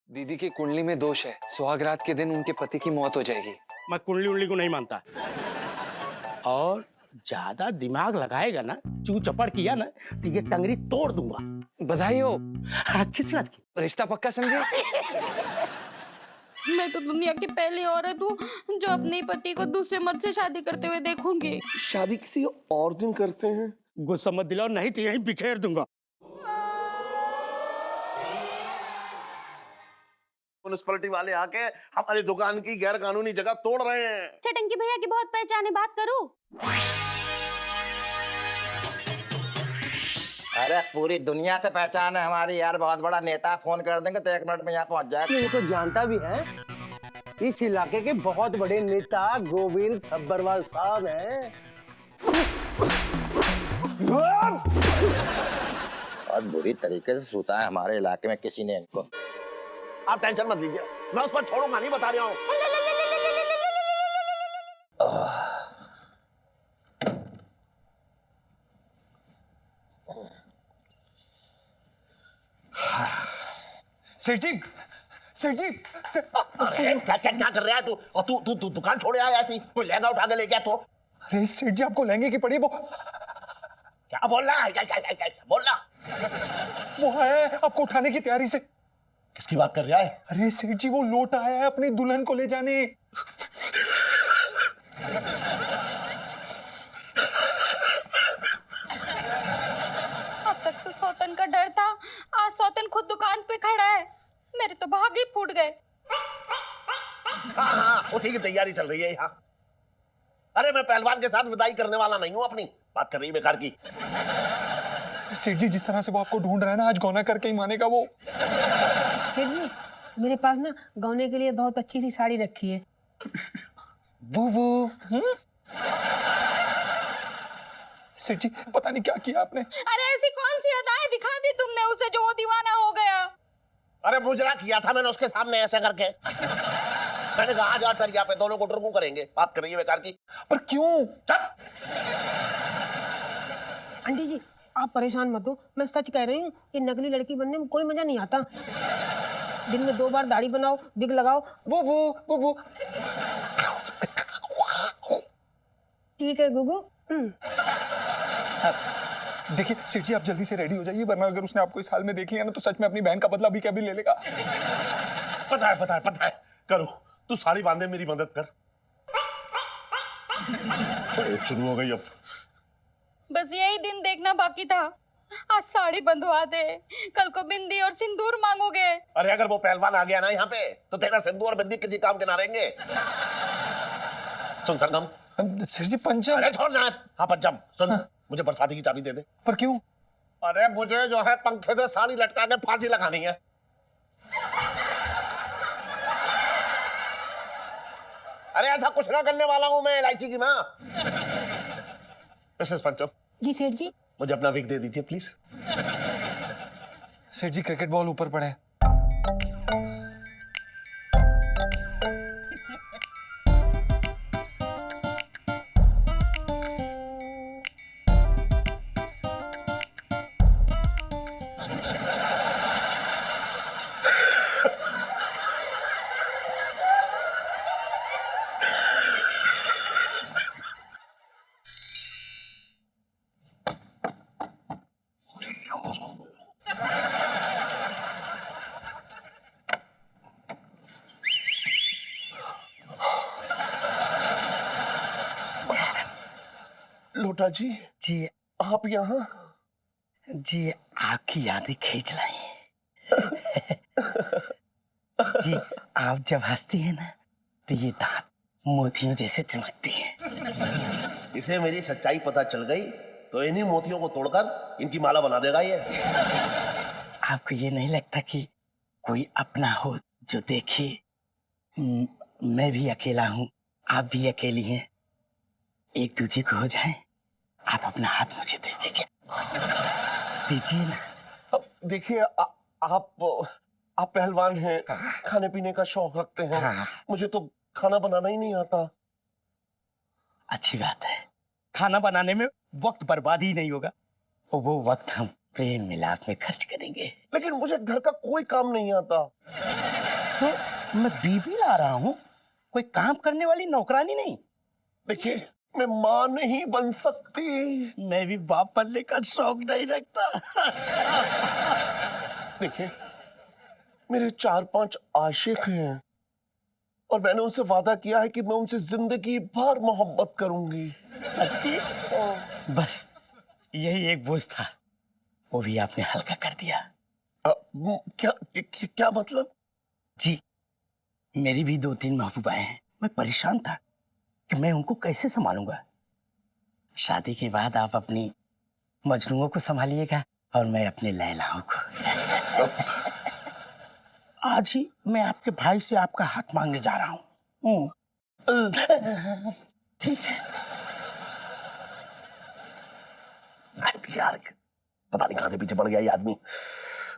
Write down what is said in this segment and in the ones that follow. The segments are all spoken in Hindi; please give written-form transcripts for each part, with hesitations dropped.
दीदी की कुंडली में दोष है, सुहागरात के दिन उनके पति की मौत हो जाएगी। मैं कुंडली उंडली को नहीं मानता। और ज्यादा दिमाग लगाएगा ना, चू चपड़ किया ना, तो ये टंगरी तोड़ दूंगा। बधाई हो। किस बात की? रिश्ता पक्का समझे? मैं तो दुनिया की पहली औरत हूँ जो अपने पति को दूसरे मर्द से शादी करते हुए देखूंगी। शादी किसी और दिन करते हैं। गुस्सा मत दिलाओ, नहीं तो यहीं बिखेर दूंगा। म्युनिसिपैलिटी वाले आके हमारी दुकान की गैर कानूनी जगह तोड़ रहे हैं। चटंकी भैया की बहुत पहचान है, बात करूं? अरे पूरी दुनिया से पहचान है हमारी यार, बहुत बड़ा नेता। फोन कर देंगे तो 1 मिनट में यहाँ पहुँच जाएगा। ये तो जानता भी है, इस इलाके के बहुत बड़े नेता गोविंद सब्बरवाल साहब हैं। बहुत बुरी तरीके से सूता है हमारे इलाके में किसी ने इनको। आप टेंशन मत लीजिए, मैं उसको छोड़ूंगा नहीं, बता रहा हूँ। सेठ जी, अरे क्या कर रहा है तू? और तू दुकान छोड़े आया ऐसी? कोई लहंगा उठा के ले गया तो? अरे सेठ जी, आपको लहंगे की पड़ी वो। क्या बोल रहा है? क्या बोल रहा? वो है आपको उठाने की तैयारी से। किसकी बात कर रहा है? अरे सेठ जी, वो लौट आया है अपनी दुल्हन को ले जाने। अब तक तो सौतन का डर था, आज सौतन खुद दुकान पे खड़ा है। मेरे तो भाग ही फूट गए। हाँ, उसी की तैयारी चल रही है यहाँ। अरे मैं पहलवान के साथ विदाई करने वाला नहीं हूँ अपनी। बात कर रही है बेकार की। सेठ जी, जिस तरह से वो आपको ढूंढ रहा है ना, आज गौना करके ही मानेगा वो। सेठ जी, मेरे पास ना गौने के लिए बहुत अच्छी सी साड़ी रखी है। वो सेठ जी, पता नहीं क्या किया आपने। अरे ऐसी कौन सी अदाएं दिखा दी तुमने उसे जो वो दीवाना हो गया? अरे मुजरा किया था मैंने उसके सामने ऐसे करके। मैंने कहा आज फिर यहाँ पे दोनों को टुरकू करेंगे। बात कर रही है बेकार की। पर क्यों? चुप! आंटी जी, आप परेशान मत हो, मैं सच कह रही हूँ, ये नकली लड़की बनने में कोई मजा नहीं आता। दिन में 2 बार दाढ़ी बनाओ, विग लगाओ। वो ठीक है गुगू। देखिए सेठ जी, आप जल्दी से रेडी हो जाइए, वरना अगर उसने आपको इस हाल में देख लिया ना, तो सच में अपनी बहन का बदला भी क्या भी ले लेगा। पता है। करो, तू साड़ी बांधे, मेरी मदद कर। शुरू हो गई अब। बस यही दिन देखना बाकी था। आज साड़ी बंधवा दे, कल को बिंदी और सिंदूर मांगोगे। अरे अगर वो पहलवान आ गया ना यहाँ पे, तो तेरा सिंदूर और बिंदी किसी काम के ना रहेंगे। सुन सरगम। सेठ जी, पंचम। अरे छोड़ ना। हाँ पंचम, सुन। मुझे बरसाती की चाबी दे दे। पर क्यों? अरे मुझे जो है पंखे से साड़ी लटका के फांसी लगानी है। अरे ऐसा कुछ ना करने वाला हूं मैं, इलायची की माँ। मिसेस पंचम। जी सेठ जी। मुझे अपना विग दे दीजिए प्लीज। सेठ जी, क्रिकेट बॉल ऊपर पड़े। लोटा जी। जी आप यहाँ? जी, आपकी यादें खींच रही जी, आप जब हंसती हैं ना, तो ये दांत मोतियों जैसे चमकती हैं। इसे मेरी सच्चाई पता चल गई तो इन्हीं मोतियों को तोड़कर इनकी माला बना देगा ये। आपको ये नहीं लगता कि कोई अपना हो जो देखे? मैं भी अकेला हूँ, आप भी अकेली हैं, एक दूसरे को हो जाए। आप अपना हाथ मुझे दे दीजिए ना। अब देखिए, आप पहलवान हैं, खाने पीने का शौक रखते हैं। हाँ। मुझे तो खाना बनाना ही नहीं आता। अच्छी बात है, खाना बनाने में वक्त बर्बाद ही नहीं होगा। और वो वक्त हम प्रेम मिलाप में खर्च करेंगे। लेकिन मुझे घर का कोई काम नहीं आता। तो मैं बीबी ला रहा हूँ, कोई काम करने वाली नौकरानी नहीं। देखिए, मैं माँ नहीं बन सकती। मैं भी बाप बनने का शौक नहीं रखता। देखिए, मेरे 4-5 आशिक हैं और मैंने उनसे वादा किया है कि मैं उनसे जिंदगी भर मोहब्बत करूंगी। सच्ची? बस यही एक बोझ था, वो भी आपने हल्का कर दिया। क्या मतलब? जी, मेरी भी 2-3 महबूबाएं हैं। मैं परेशान था कि मैं उनको कैसे संभालूंगा। शादी के बाद आप अपनी मजनूओं को संभालिएगा और मैं अपने लैलाओं को। आज ही मैं आपके भाई से आपका हाथ मांगने जा रहा हूँ। ठीक है। यार, पता नहीं कहां से पीछे पड़ गया ये आदमी।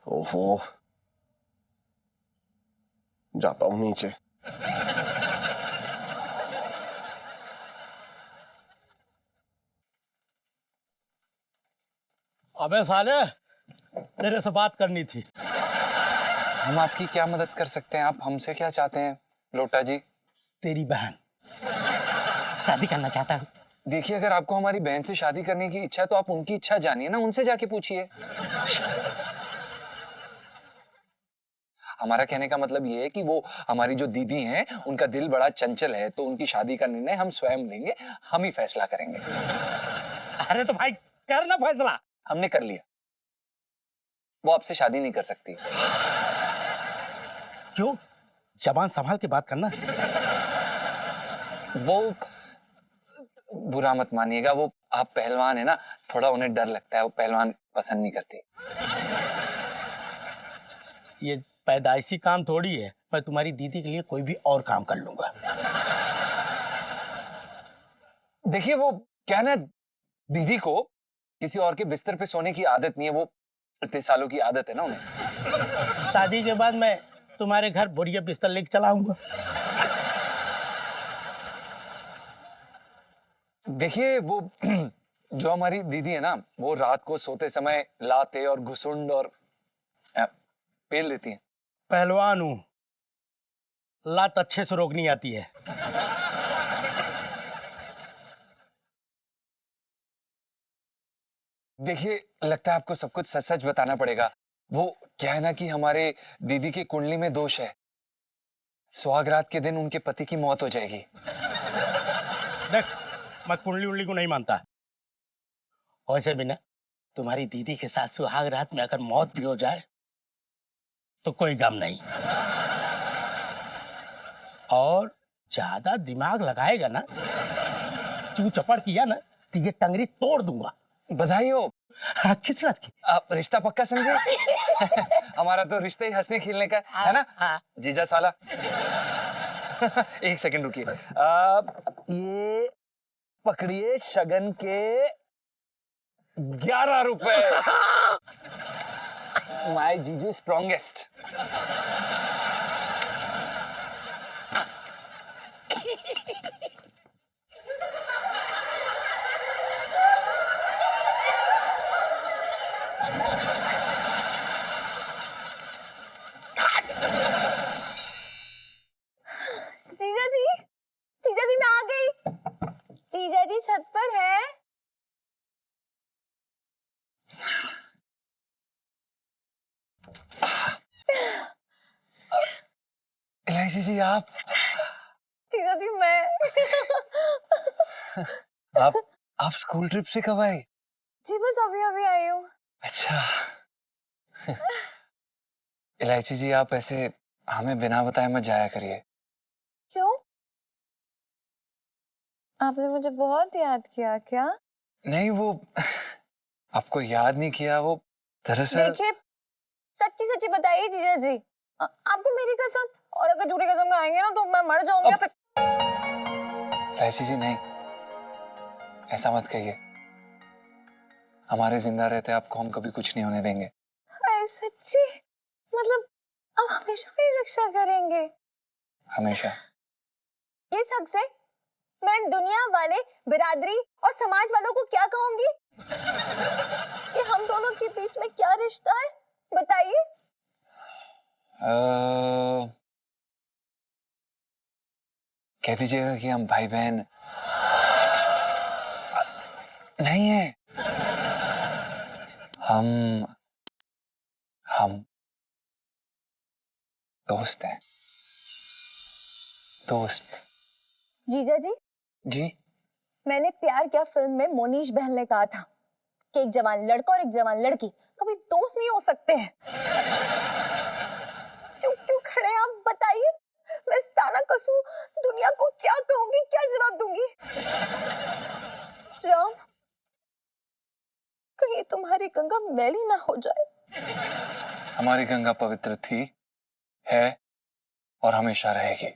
ओहो, जाता हूं नीचे। अबे साले, तेरे से बात करनी थी। हम आपकी क्या मदद कर सकते हैं? आप हमसे क्या चाहते हैं लोटा जी? तेरी बहन शादी करना चाहता हूँ। देखिए, अगर आपको हमारी बहन से शादी करने की इच्छा है तो आप उनकी इच्छा जानिए ना, उनसे जाके पूछिए। हमारा कहने का मतलब ये है कि वो हमारी जो दीदी हैं, उनका दिल बड़ा चंचल है, तो उनकी शादी का निर्णय हम स्वयं लेंगे, हम ही फैसला करेंगे। अरे तो भाई कर ना फैसला। हमने कर लिया, वो आपसे शादी नहीं कर सकती। क्यों? जबान संभाल के बात करना। वो बुरा मत मानिएगा, वो आप पहलवान है ना, थोड़ा उन्हें डर लगता है, वो पहलवान पसंद नहीं करती। ये पैदाइशी काम थोड़ी है, मैं तुम्हारी दीदी के लिए कोई भी और काम कर लूंगा। देखिए, वो क्या ना, दीदी को किसी और के बिस्तर पे सोने की आदत नहीं है, वो इतने सालों की आदत है ना उन्हें। शादी के बाद मैं तुम्हारे घर बोरिया बिस्तर लेके चला आऊंगा। देखिए, वो जो हमारी दीदी है ना, वो रात को सोते समय लाते और घुसुंड और पेल देती हैं। पहलवान हूं, लात अच्छे से रोकनी आती है। देखिए, लगता है आपको सब कुछ सच सच बताना पड़ेगा। वो क्या है ना कि हमारे दीदी की कुंडली में दोष है, सुहागरात के दिन उनके पति की मौत हो जाएगी। देख, मैं कुंडली उंडली को नहीं मानता। वैसे भी ना, तुम्हारी दीदी के साथ सुहाग रात में अगर मौत भी हो जाए तो कोई गम नहीं। और ज्यादा दिमाग लगाएगा ना, चू चपड़ किया ना, तो ये टंगरी तोड़ दूंगा। बधाई हो। हाँ, किस बात की? आप रिश्ता पक्का समझे? हमारा तो रिश्ते ही हंसने खेलने का है ना। हाँ। जीजा साला। एक सेकंड रुकिए। ये पकड़िए शगन के 11 रुपए। माय जीजू स्ट्रॉन्गेस्ट। जीजा जी मैं आ गई। जीजा जी छत पर है। इलायची जी, आप जीजा जी मैं आप स्कूल ट्रिप से कब आए? जी बस अभी अभी आई हूँ। अच्छा। इलायची जी, आप ऐसे हमें बिना बताए मत जाया करिए। क्यों? आपने मुझे बहुत याद किया क्या? नहीं, वो आपको याद नहीं किया, वो दरअसल। देखिए, सच्ची सच्ची बताइए जीजा जी, आपको मेरी कसम, और अगर झूठी कसम खाएंगे ना तो मैं मर जाऊंगी। फिर इलायची जी, नहीं, ऐसा मत कहिए। हमारे जिंदा रहते आपको हम कभी कुछ नहीं होने देंगे। हाय सच्ची? मतलब आप हमेशा मेरी रक्षा करेंगे? हमेशा। ये हक से मैं दुनिया वाले, बिरादरी और समाज वालों को क्या कहूंगी कि हम दोनों के बीच में क्या रिश्ता है? बताइए। कह दीजिएगा कि हम भाई बहन नहीं है, हम दोस्त हैं, दोस्त। जीजा जी, जी मैंने प्यार किया फिल्म में मोनीश बहन ने कहा था कि एक जवान लड़का और एक जवान लड़की कभी दोस्त नहीं हो सकते हैं। चुप क्यों खड़े हैं आप, बताइए। मैं ताना कसू दुनिया को क्या कहूंगी, क्या जवाब दूंगी? राम, कहीं तुम्हारी गंगा मैली ना हो जाए। हमारी गंगा पवित्र थी, है और हमेशा रहेगी।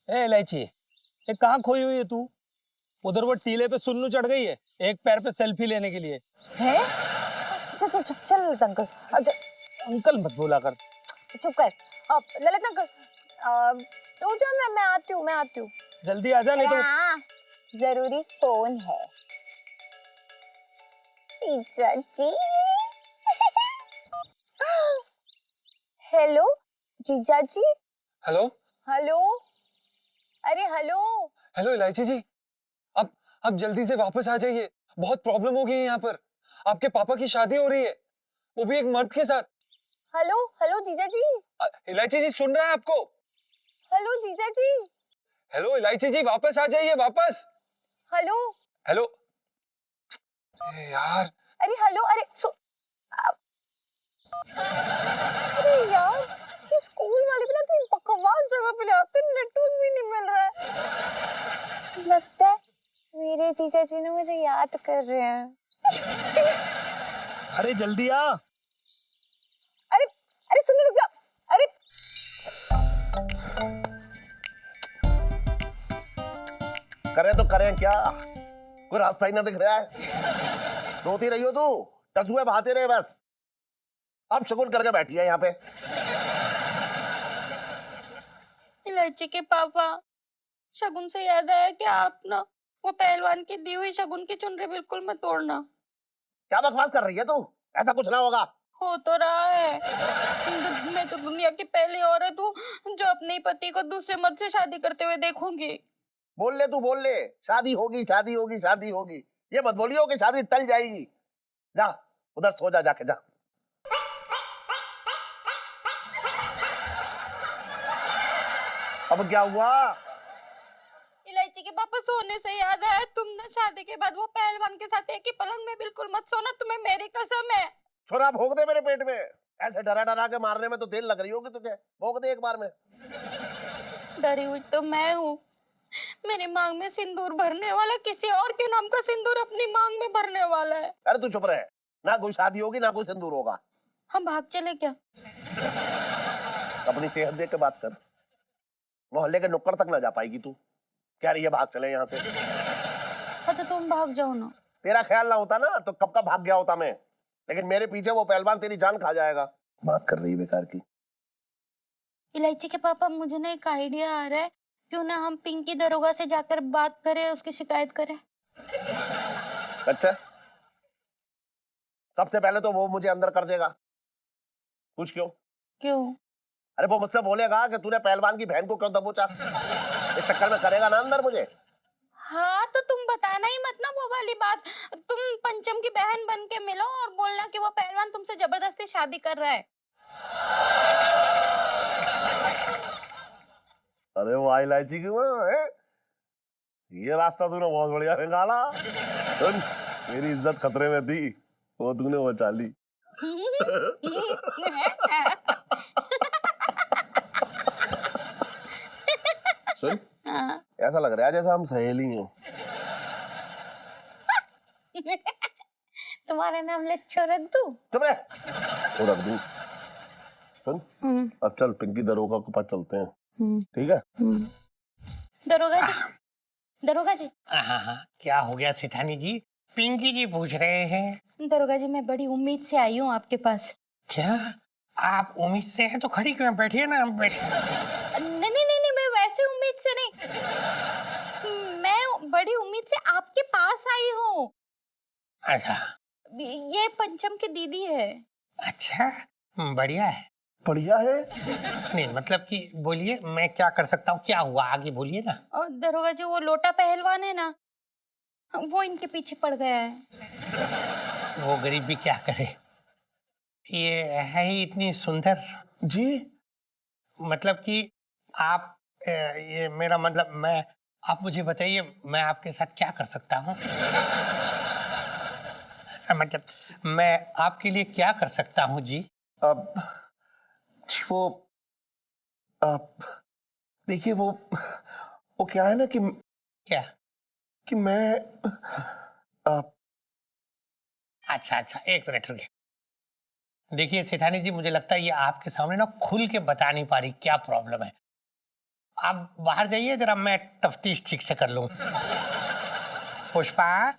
ए इलायची, ये कहाँ खोई हुई है तू? उधर वो टीले पे सुन्नू चढ़ गई है एक पैर पे सेल्फी लेने के लिए। है? चल चल चल चल ललित अंकल, अब अंकल मत बोला कर। चुप कर। अब ललित अंकल, रुक जाओ, मैं आती हूँ। जल्दी आ जा नहीं तो। हाँ, जरूरी फोन है। जीजा जी। हेलो जीजा जी। हेलो हेलो, अरे हेलो। हेलो इलायची जी, आप जल्दी से वापस आ जाइए, बहुत प्रॉब्लम हो गई है यहाँ पर। आपके पापा की शादी हो रही है, वो भी एक मर्द के साथ। हेलो हेलो जीजा जी। इलायची जी सुन रहा है आपको? हेलो जीजा जी। हेलो इलायची जी, वापस आ जाइए, वापस। हेलो हेलो यार, अरे हेलो, अरे यार, ये स्कूल वाले भी ना कहीं बकवास जगह पे ले आते हैं, नेटवर्क भी नहीं मिल रहा है। लगता है मेरे जीजा जी ने मुझे याद कर रहे हैं। अरे जल्दी आ। अरे अरे सुनो, रुक जाओ। अरे करें तो करें क्या, कोई रास्ता ही ना दिख रहा है। रोती रही हो तू, टसुए बहाते रहे बस। अब शगुन करके बैठी है यहाँ पे। इलायची के पापा, शगुन से याद आया कि आप ना वो पहलवान की दी हुई शगुन की चुनरी बिल्कुल मत तोड़ना। क्या बकवास कर रही है तू, ऐसा कुछ ना होगा। हो तो रहा है। मैं तो दुनिया की पहली औरत हूँ जो अपने पति को दूसरे मर्द से शादी करते हुए देखूंगी। बोल ले तू, बोल ले, शादी होगी शादी होगी शादी होगी। ये मत बोलियो कि शादी टल जाएगी। जा उधर सो जा, जाके जा। अब क्या हुआ? इलायची के पापा, सोने से याद आया, तुम ना शादी के बाद वो पहलवान के साथ एक ही पलंग में बिल्कुल मत सोना, तुम्हें मेरी कसम है। छोरा भोग दे मेरे पेट में, ऐसे डरा डरा के मारने में तो तेल लग रही होगी तुझे। भोग दे एक बार में। डरी हुई तो मैं हूँ। मेरी मांग में सिंदूर भरने वाला किसी और के नाम का सिंदूर अपनी मांग में भरने वाला है। अरे तू चुप रहे, ना कोई शादी होगी ना कोई सिंदूर होगा। हम भाग चले क्या? अपनी सेहत देख के बात कर, मोहल्ले के नुक्कड़ तक ना जा पाएगी तू। कह रही है भाग चले यहाँ से। हाँ तो तुम भाग जाओ ना। तेरा ख्याल ना होता ना तो कब का भाग गया होता मैं, लेकिन मेरे पीछे वो पहलवान तेरी जान खा जाएगा। बात कर रही है बेकार की। इलायची के पापा, मुझे ना एक आइडिया आ रहा है, क्यों ना हम पिंकी दरोगा से जाकर बात करें, उसकी शिकायत करें। अच्छा, सबसे पहले तो वो मुझे अंदर कर देगा। पूछ क्यों? क्यों? अरे वो मुझसे बोलेगा कि तूने पहलवान की बहन को क्यों दबोचा। इस चक्कर में करेगा ना अंदर मुझे। हाँ तो तुम बताना ही मत ना वो वाली बात। तुम पंचम की बहन बन के मिलो और बोलना कि वो पहलवान तुमसे जबरदस्ती शादी कर रहा है। अरे वो इलायची की वो है, ये रास्ता तूने बहुत बढ़िया निकाला। सुन, मेरी इज्जत खतरे में थी, वो तूने बचा ली। सुन, ऐसा लग रहा है जैसे हम सहेली हैं। तुम्हारा नाम लच्छो रख दूं? चुप रह, छोड़ रख दूं। सुन, अब चल पिंकी दरोगा के पास चलते हैं, ठीक है? दरोगा जी, दरोगा जी। हाँ हाँ, क्या हो गया सेठानी जी? पिंकी जी पूछ रहे हैं। दरोगा जी मैं बड़ी उम्मीद से आई हूँ आपके पास। क्या आप उम्मीद से हैं तो खड़ी क्यों, बैठिए ना, हम बैठिए। नहीं नहीं नहीं नहीं, मैं वैसे उम्मीद से नहीं, मैं बड़ी उम्मीद से आपके पास आई हूँ। अच्छा ये पंचम की दीदी है। अच्छा, बढ़िया है। बढ़िया है। नहीं मतलब कि बोलिए मैं क्या कर सकता हूँ, क्या हुआ आगे बोलिए ना। और दरोगा जी वो लोटा पहलवान है ना, वो इनके पीछे पड़ गया है। वो गरीब भी क्या करे, ये है ही इतनी सुंदर। जी मतलब कि आप ये मेरा मतलब मैं, आप मुझे बताइए मैं आपके साथ क्या कर सकता हूँ। मतलब मैं आपके लिए क्या कर सकता हूँ जी। अब जी वो अब देखिए वो क्या है ना कि क्या मैं अच्छा अच्छा, एक मिनट रुकिए। देखिए सेठानी जी, मुझे लगता है ये आपके सामने ना खुल के बता नहीं पा रही क्या प्रॉब्लम है। आप बाहर जाइए जरा, मैं तफ्तीश ठीक से कर लूं। पुष्पा,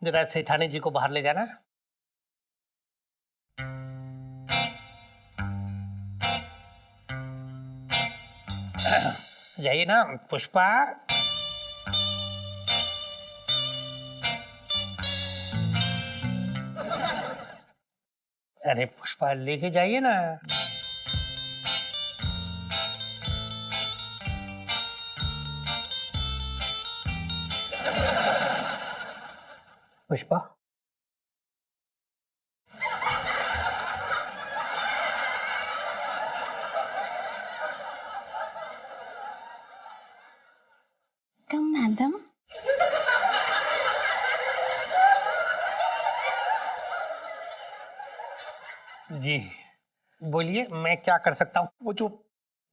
जरा सेठानी जी को बाहर ले जाना। जाइए ना पुष्पा। अरे पुष्पा लेके जाइए ना। पुष्पा कम मैडम। जी बोलिए मैं क्या कर सकता हूँ। वो जो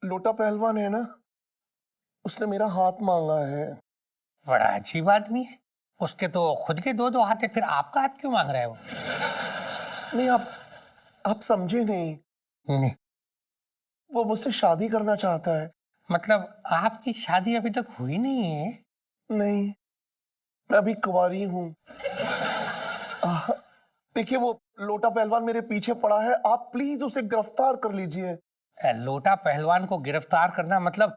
लोटा पहलवान है ना, उसने मेरा हाथ मांगा है। बड़ा अजीब आदमी है, उसके तो खुद के दो दो हाथ है, फिर आपका हाथ क्यों मांग रहा है वो। नहीं आप समझे नहीं, नहीं वो मुझसे शादी करना चाहता है। मतलब आपकी शादी अभी तक हुई नहीं है। नहीं, मैं अभी कुंवारी हूँ। देखिए वो लोटा पहलवान मेरे पीछे पड़ा है, आप प्लीज उसे गिरफ्तार कर लीजिए। लोटा पहलवान को गिरफ्तार करना मतलब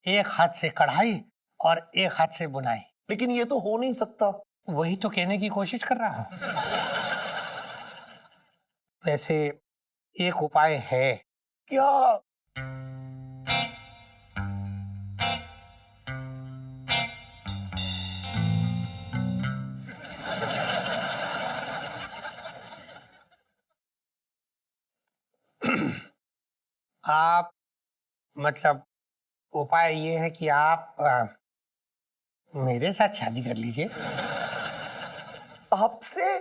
एक हाथ से कढ़ाई और एक हाथ से बुनाई। लेकिन ये तो हो नहीं सकता। वही तो कहने की कोशिश कर रहा हूँ। वैसे एक उपाय है। क्या? आप मतलब उपाय ये है कि आप मेरे साथ शादी कर लीजिए। आपसे?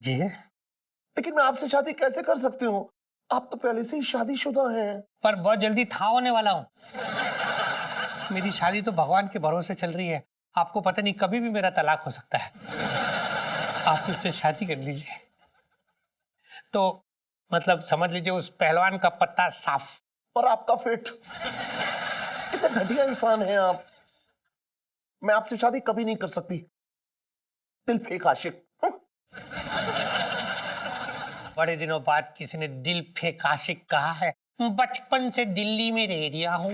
जी लेकिन मैं आपसे शादी कैसे कर सकती हूँ? आप तो पहले से ही शादीशुदा हैं। पर बहुत जल्दी था होने वाला हूँ। मेरी शादी तो भगवान के भरोसे चल रही है, आपको पता नहीं कभी भी मेरा तलाक हो सकता है। आप मुझसे शादी कर लीजिए तो मतलब समझ लीजिए उस पहलवान का पत्ता साफ। और आपका फिट। कितने घटिया इंसान हैं आप। मैं आपसे शादी कभी नहीं कर सकती। दिल फेंक आशिक। बड़े दिनों बाद किसी ने दिल फेंक आशिक कहा है। बचपन से दिल्ली में रह दिया हूँ।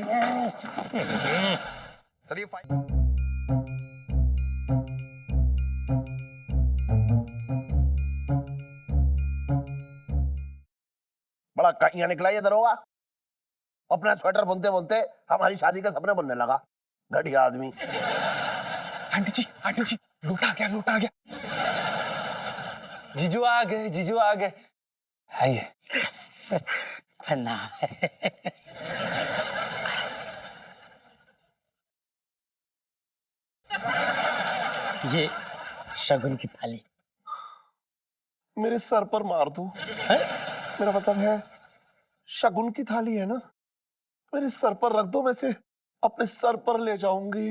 चलिए बड़ा कहिया निकला ये दरोगा। अपना स्वेटर बुनते बुनते हमारी शादी का सपने बनने लगा। घटिया आदमी। आंटी जी लूटा आ गया। जीजू आ गए। आइए। ना ये शगुन की थाली। मेरे सर पर मार दो। मेरा मतलब है शगुन की थाली है ना, मेरे सर पर रख दो, मैं से अपने सर पर ले जाऊंगी।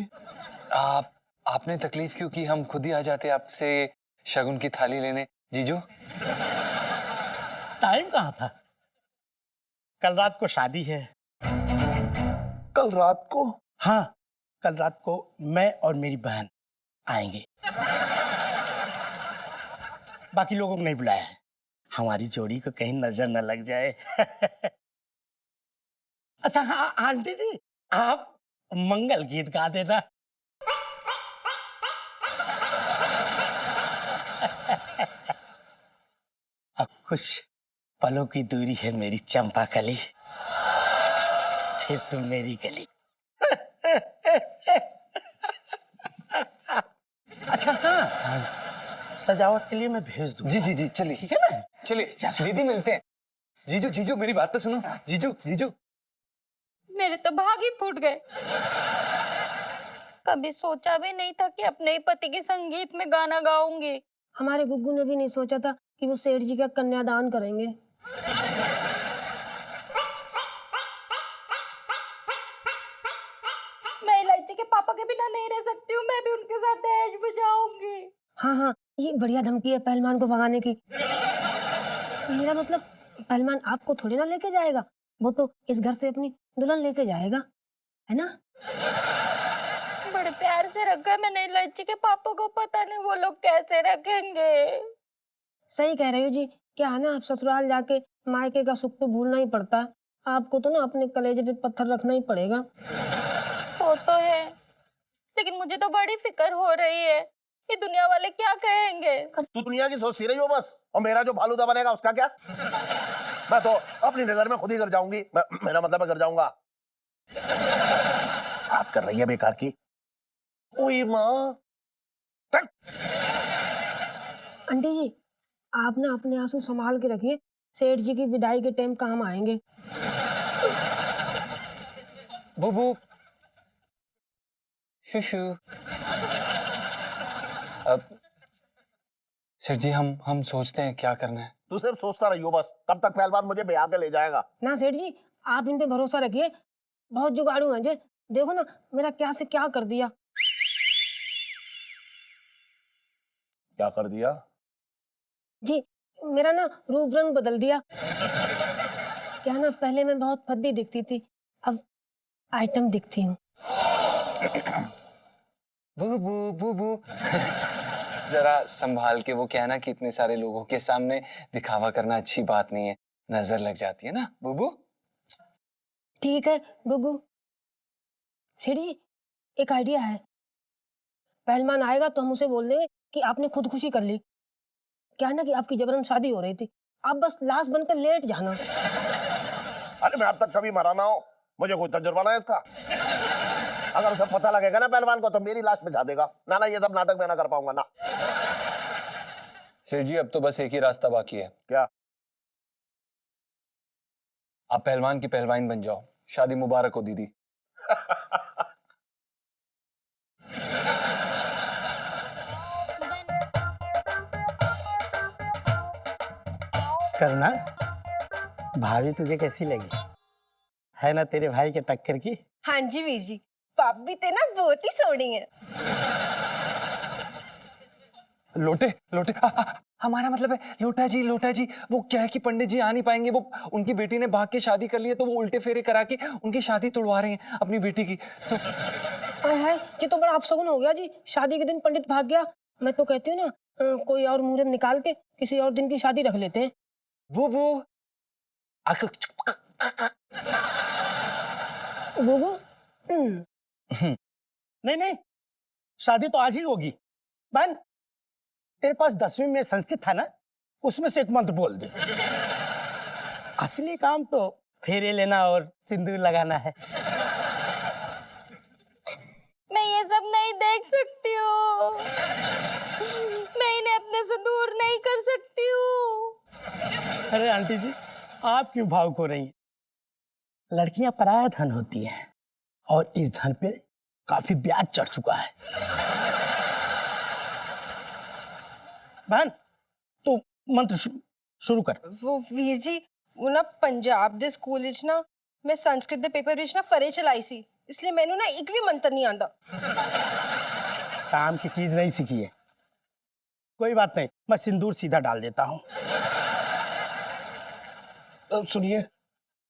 आपने तकलीफ क्यों की, हम खुद ही आ जाते आपसे शगुन की थाली लेने। जीजू टाइम कहाँ था, कल रात को शादी है। कल रात को? हाँ कल रात को मैं और मेरी बहन आएंगे। बाकी लोगों को नहीं बुलाया है, हमारी जोड़ी को कहीं नजर न लग जाए। अच्छा हाँ आंटी जी, आप मंगल गीत गा देना। अब कुछ पलों की दूरी है मेरी चंपा कली, फिर तुम मेरी गली। अच्छा हाँ, सजावट के लिए मैं भेज दूँ। जी जी जी, चलिए ठीक है ना? चलिए दीदी मिलते हैं। जीजू जीजू मेरी बात तो सुनो, जीजू जीजू। मेरे तो भाग ही फूट गए। कभी सोचा भी नहीं था कि अपने ही पति के संगीत में गाना गाऊंगी। हमारे गुग्गू ने भी नहीं सोचा था कि वो सेठ जी का कन्यादान करेंगे। मैं इलायची के पापा के बिना नहीं रह सकती हूँ, मैं भी उनके साथ दहेज में जाऊंगी। हाँ हाँ, ये बढ़िया धमकी है पहलवान को भगाने की। मेरा मतलब पहलवान आपको थोड़ी ना लेके जाएगा, वो तो इस घर से अपनी दुल्हन लेके जाएगा, है ना? बड़े प्यार से रखा है मैंने इलायची के पापा को, पता नहीं वो लोग कैसे रखेंगे। सही कह रहे हो जी। क्या है ना, आप ससुराल जाके मायके का सुख तो भूलना ही पड़ता है। आपको तो ना अपने कलेजे पे पत्थर रखना ही पड़ेगा। वो तो है, लेकिन मुझे तो बड़ी फिक्र हो रही है कि दुनिया वाले क्या कहेंगे। तू दुनिया की सोचती रही हो बस, और मेरा जो फालूदा बनेगा उसका क्या? मैं तो अपनी नजर में खुद ही घर जाऊंगी। मेरा मतलब मैं घर जाऊंगा। बात कर रही है बेकार की। ओए माँ। आंटी जी, आप ना अपने आंसू संभाल के रखिए, सेठ जी की विदाई के टाइम काम आएंगे। बुबू शुशु। अब सर जी हम सोचते हैं क्या करना है। तू सिर्फ सोचता रही हो बस, तब तक पहलवान मुझे ब्याह के ले जाएगा। ना सेठ जी, आप इन पे भरोसा रखिए, बहुत जुगाड़ू हैं जे। देखो ना मेरा क्या से क्या कर दिया। क्या कर दिया? जी, मेरा ना रूप रंग बदल दिया। क्या ना, पहले मैं बहुत फद्दी दिखती थी, अब आइटम दिखती हूँ। बुबू बुबू। जरा संभाल के, वो क्या है ना कि इतने सारे लोगों के सामने दिखावा करना अच्छी बात नहीं है, नजर लग जाती है ना बुबू। ठीक है गुगू। सेठ जी, एक आइडिया है। पहलवान आएगा तो हम उसे बोल देंगे कि आपने खुदकुशी कर ली। क्या है ना कि आपकी जबरन शादी हो रही थी, आप बस लाश बनकर लेट जाना। अरे मैं अब तक कभी मरा ना हो, मुझे कोई तजुर्बा ना है इसका। अगर उसे पता लगेगा ना पहलवान को तो मेरी लाश बिछा देगा। ना ये सब नाटक मैं ना कर पाऊंगा ना। सर जी अब तो बस एक ही रास्ता बाकी है। क्या? आप पहलवान की पहलवान बन जाओ। शादी मुबारक हो दीदी। करना भाभी तुझे कैसी लगी? है ना तेरे भाई के टक्कर की? हाँ जी वीर जी, भाभी ते ना बहुत ही सोहनी है। लोटे लोटे हमारा मतलब है लोटा जी। वो क्या है कि पंडित जी आ नहीं पाएंगे, वो उनकी बेटी ने भाग के शादी कर ली है, तो वो उल्टे फेरे करा के उनकी शादी तोड़वा रहे हैं अपनी बेटी की। हाय, ये तो बड़ा अपशगुन हो गया जी। शादी के दिन पंडित भाग गया। मैं तो कहती हूँ ना, कोई और मुहूर्त निकाल के किसी और दिन की शादी रख लेते हैं। बुबू बुबू नहीं, शादी तो आज ही होगी। बहन, तेरे पास 10वीं में संस्कृत था ना, उसमें से एक मंत्र बोल दे। असली काम तो फेरे लेना और सिंदूर लगाना है। मैं ये सब नहीं देख सकती हूँ, मैं इन्हें अपने से दूर नहीं कर सकती हूँ। अरे आंटी जी, आप क्यों भावुक हो रही हैं? लड़कियां पराया धन होती हैं और इस धन पे काफी ब्याज चढ़ चुका है। बहन, तू मंत्र शुरू कर। वो वीर जी, वो ना पंजाब दे स्कूल विच ना मैं संस्कृत दे पेपर विच ना फरे चलाई सी, इसलिए मैंने ना एक भी मंत्र नहीं आंदा। काम की चीज नहीं सीखी है। कोई बात नहीं, मैं सिंदूर सीधा डाल देता हूँ। अब सुनिए,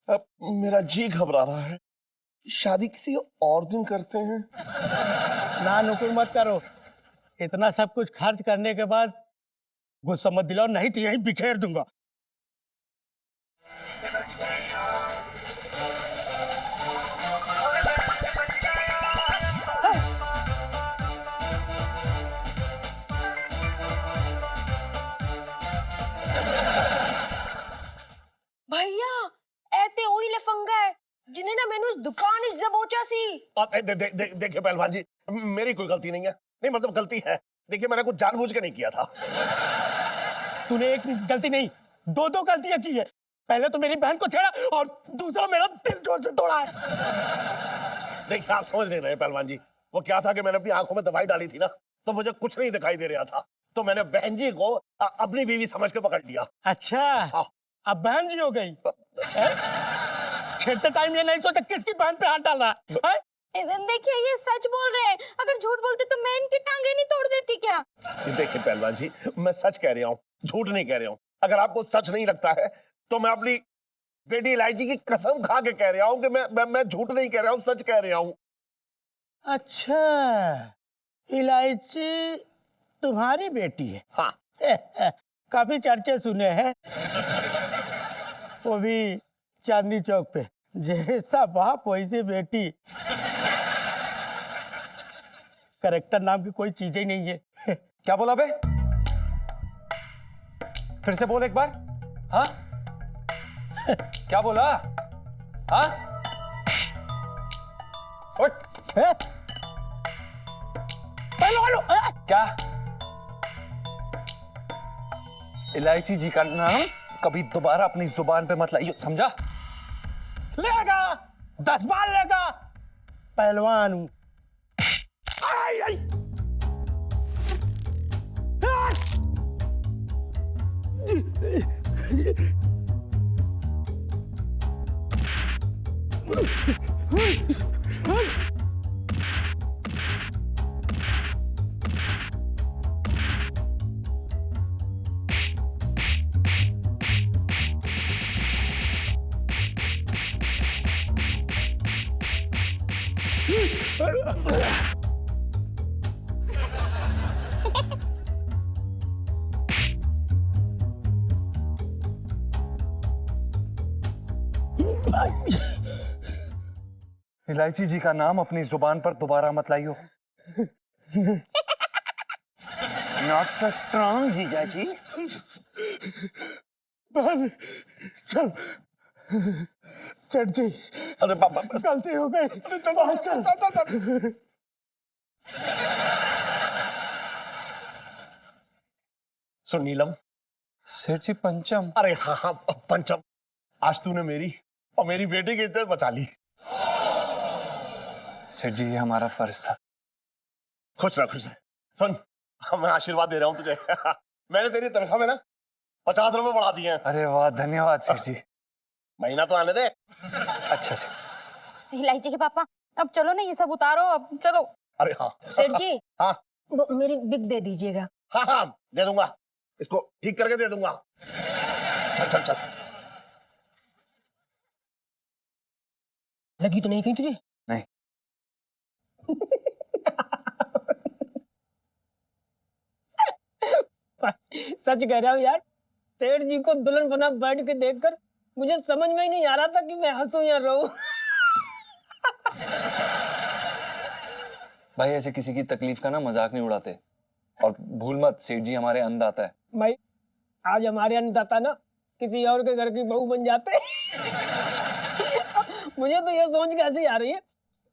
अब मेरा जी घबरा रहा है। शादी किसी और दिन करते हैं। ना नुकुर मत करो। इतना सब कुछ खर्च करने के बाद गुस्सा मत दिलाओ, नहीं तो यहीं बिखेर दूंगा। भैया ऐते ओही लफंगा है जिन्हें ना मैंने उस दुकान इस दबोचा सी। देखिए पहलवान जी, मेरी कोई गलती नहीं है। नहीं मतलब गलती है, देखिए मैंने कुछ जानबूझ के नहीं किया था। तूने एक गलती नहीं, दो गलतियां की है। पहले तो मेरी बहन को छेड़ा और दूसरा मेरा दिल जोर से तोड़ा है। देखिए आप समझ नहीं रहे पहलवान जी, वो क्या था कि मैंने अपनी आंखों में दवाई डाली थी ना, तो मुझे कुछ नहीं दिखाई दे रहा था, तो मैंने बहन जी को अपनी बीवी समझ के पकड़ लिया। अच्छा, अब बहन जी हो गई। छेड़ते टाइम ये नहीं सोचा किसकी बहन पे हाथ डाल रहा है? देखिए ये सच बोल रहे हैं, अगर झूठ बोलते तो मैं इनकी टांगे नहीं तोड़ देती क्या? देखिए पहलवान जी, मैं सच कह रहा हूँ, झूठ नहीं कह रहा हूँ। अगर आपको सच नहीं लगता है तो मैं अपनी बेटी इलायची की कसम खा के कह रहा हूँ कि मैं झूठ नहीं कह रहा हूँ, सच कह रहा हूँ। अच्छा, इलायची तुम्हारी बेटी है? हाँ। काफी चर्चे सुने हैं, वो भी चांदनी चौक पे। जैसा बाप वैसी बेटी। करेक्टर नाम की कोई चीज ही नहीं है। क्या बोला बे? फिर से बोल एक बार। हाँ क्या बोला? हाँ उठ। क्या? इलायची जी का नाम कभी दोबारा अपनी जुबान पे मत लाइयो, समझा? लेगा 10 बार लेगा, पहलवान हूं। आई, आई। इलायची जी का नाम अपनी जुबान पर दोबारा मत लाइयो। नॉट सो स्ट्रॉन्ग जीजा जी। चल सेठ जी, अरे बाबा गलती हो गई। चल। सुन नीलम। सेठ जी पंचम। अरे हाँ हाँ पंचम, आज तूने मेरी और मेरी बेटी की इज्जत बचा ली। सेठ जी ये हमारा फर्ज था। खुश रह खुश रह। सुन, मैं आशीर्वाद दे रहा हूँ तुझे। मैंने तेरी तनख्वाह में ना 50 रुपए बढ़ा दिए हैं। अरे वाह, धन्यवाद सेठ जी। महीना तो आने दे। अच्छा से। इलायची के पापा, अब चलो ना, ये सब उतारो, अब चलो। अरे हाँ सेठ जी, हाँ वो मेरी बिग दे दीजिएगा। हाँ हाँ दे दूंगा, इसको ठीक करके दे दूंगा। चल चल चल। लगी तो नहीं कहीं तुझे? नहीं। सच कह रहा हूँ यार, सेठ जी को दुल्हन बना बैठ के देखकर मुझे समझ में ही नहीं आ रहा था कि मैं हंसूं या रोऊं। भाई ऐसे किसी की तकलीफ का ना मजाक नहीं उड़ाते, और भूल मत सेठ जी हमारे अन्नदाता है। भाई आज हमारे अन्नदाता ना किसी और के घर की बहू बन जाते। मुझे तो ये सोच के हंसी आ रही है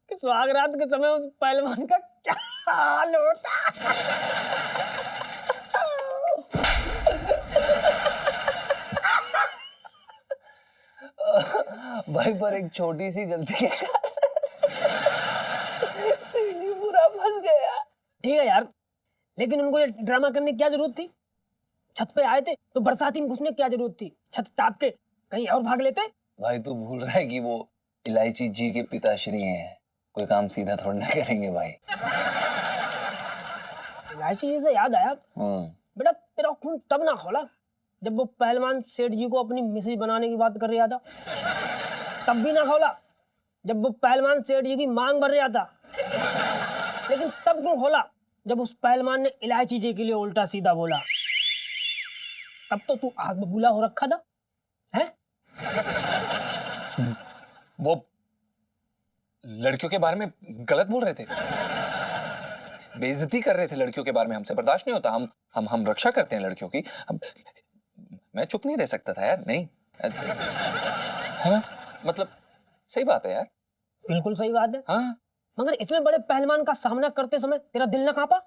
कि सुहागरात के समय उस पहलवान का क्या हाल होता। भाई पर एक छोटी सी गलती के सेठ जी पूरा फंस गया। ठीक है यार, लेकिन उनको ये ड्रामा करने की क्या जरूरत थी? छत पे आए थे तो बरसाती में घुसने की क्या जरूरत थी? छत टाप के कहीं और भाग लेते। भाई तू भूल रहा है कि वो इलायची जी के पिताश्री हैं, कोई काम सीधा थोड़ा ना करेंगे भाई। इलायची जी से याद आया, बेटा तेरा खून तब ना खोला जब वो पहलवान सेठ जी को अपनी मिसेज बनाने की बात कर रहा था। तब भी ना खोला जब वो पहलवान सेठ जी की मांग भर रहा था। लेकिन तब क्यों खोला जब उस पहलवान ने इलायची जी के लिए उल्टा सीधा बोला? अब तो तू आग बबूला हो रखा था, हैं? वो लड़कियों के बारे में गलत बोल रहे थे, बेइज्जती कर रहे थे लड़कियों के बारे में। हमसे बर्दाश्त नहीं होता। हम रक्षा करते हैं लड़कियों की। मैं चुप नहीं रह सकता था यार, नहीं है ना? मतलब सही बात है यार। बिल्कुल सही बात है। हाँ, मगर इतने बड़े पहलवान का सामना करते समय तेरा दिल ना कांपा?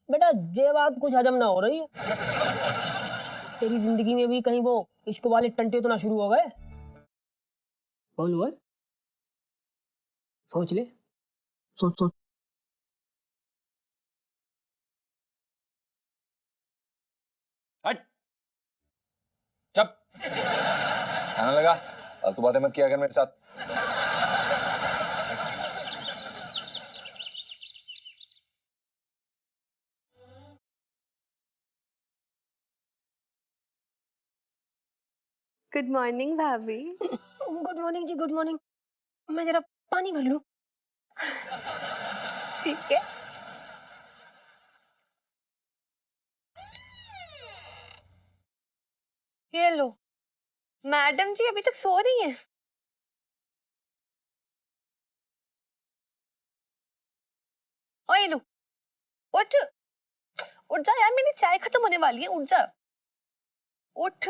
बेटा ये बात कुछ हजम ना हो रही है। तेरी जिंदगी में भी कहीं वो इश्क वाले टंटे तो ना शुरू हो गए? बोल बोल, सोच ले, सोच सोच। हट, चुप। खाना लगा, फालतू बातें मत किया कर मेरे साथ। गुड मॉर्निंग भाभी। गुड मॉर्निंग जी, गुड मॉर्निंग। मैं जरा पानी भर लूं। ठीक है। ये लो, मैडम जी अभी तक सो रही हैं। ओ ये लो, उठ उठ जा यार, मेरी चाय खत्म होने वाली है, उठ जा, उठ।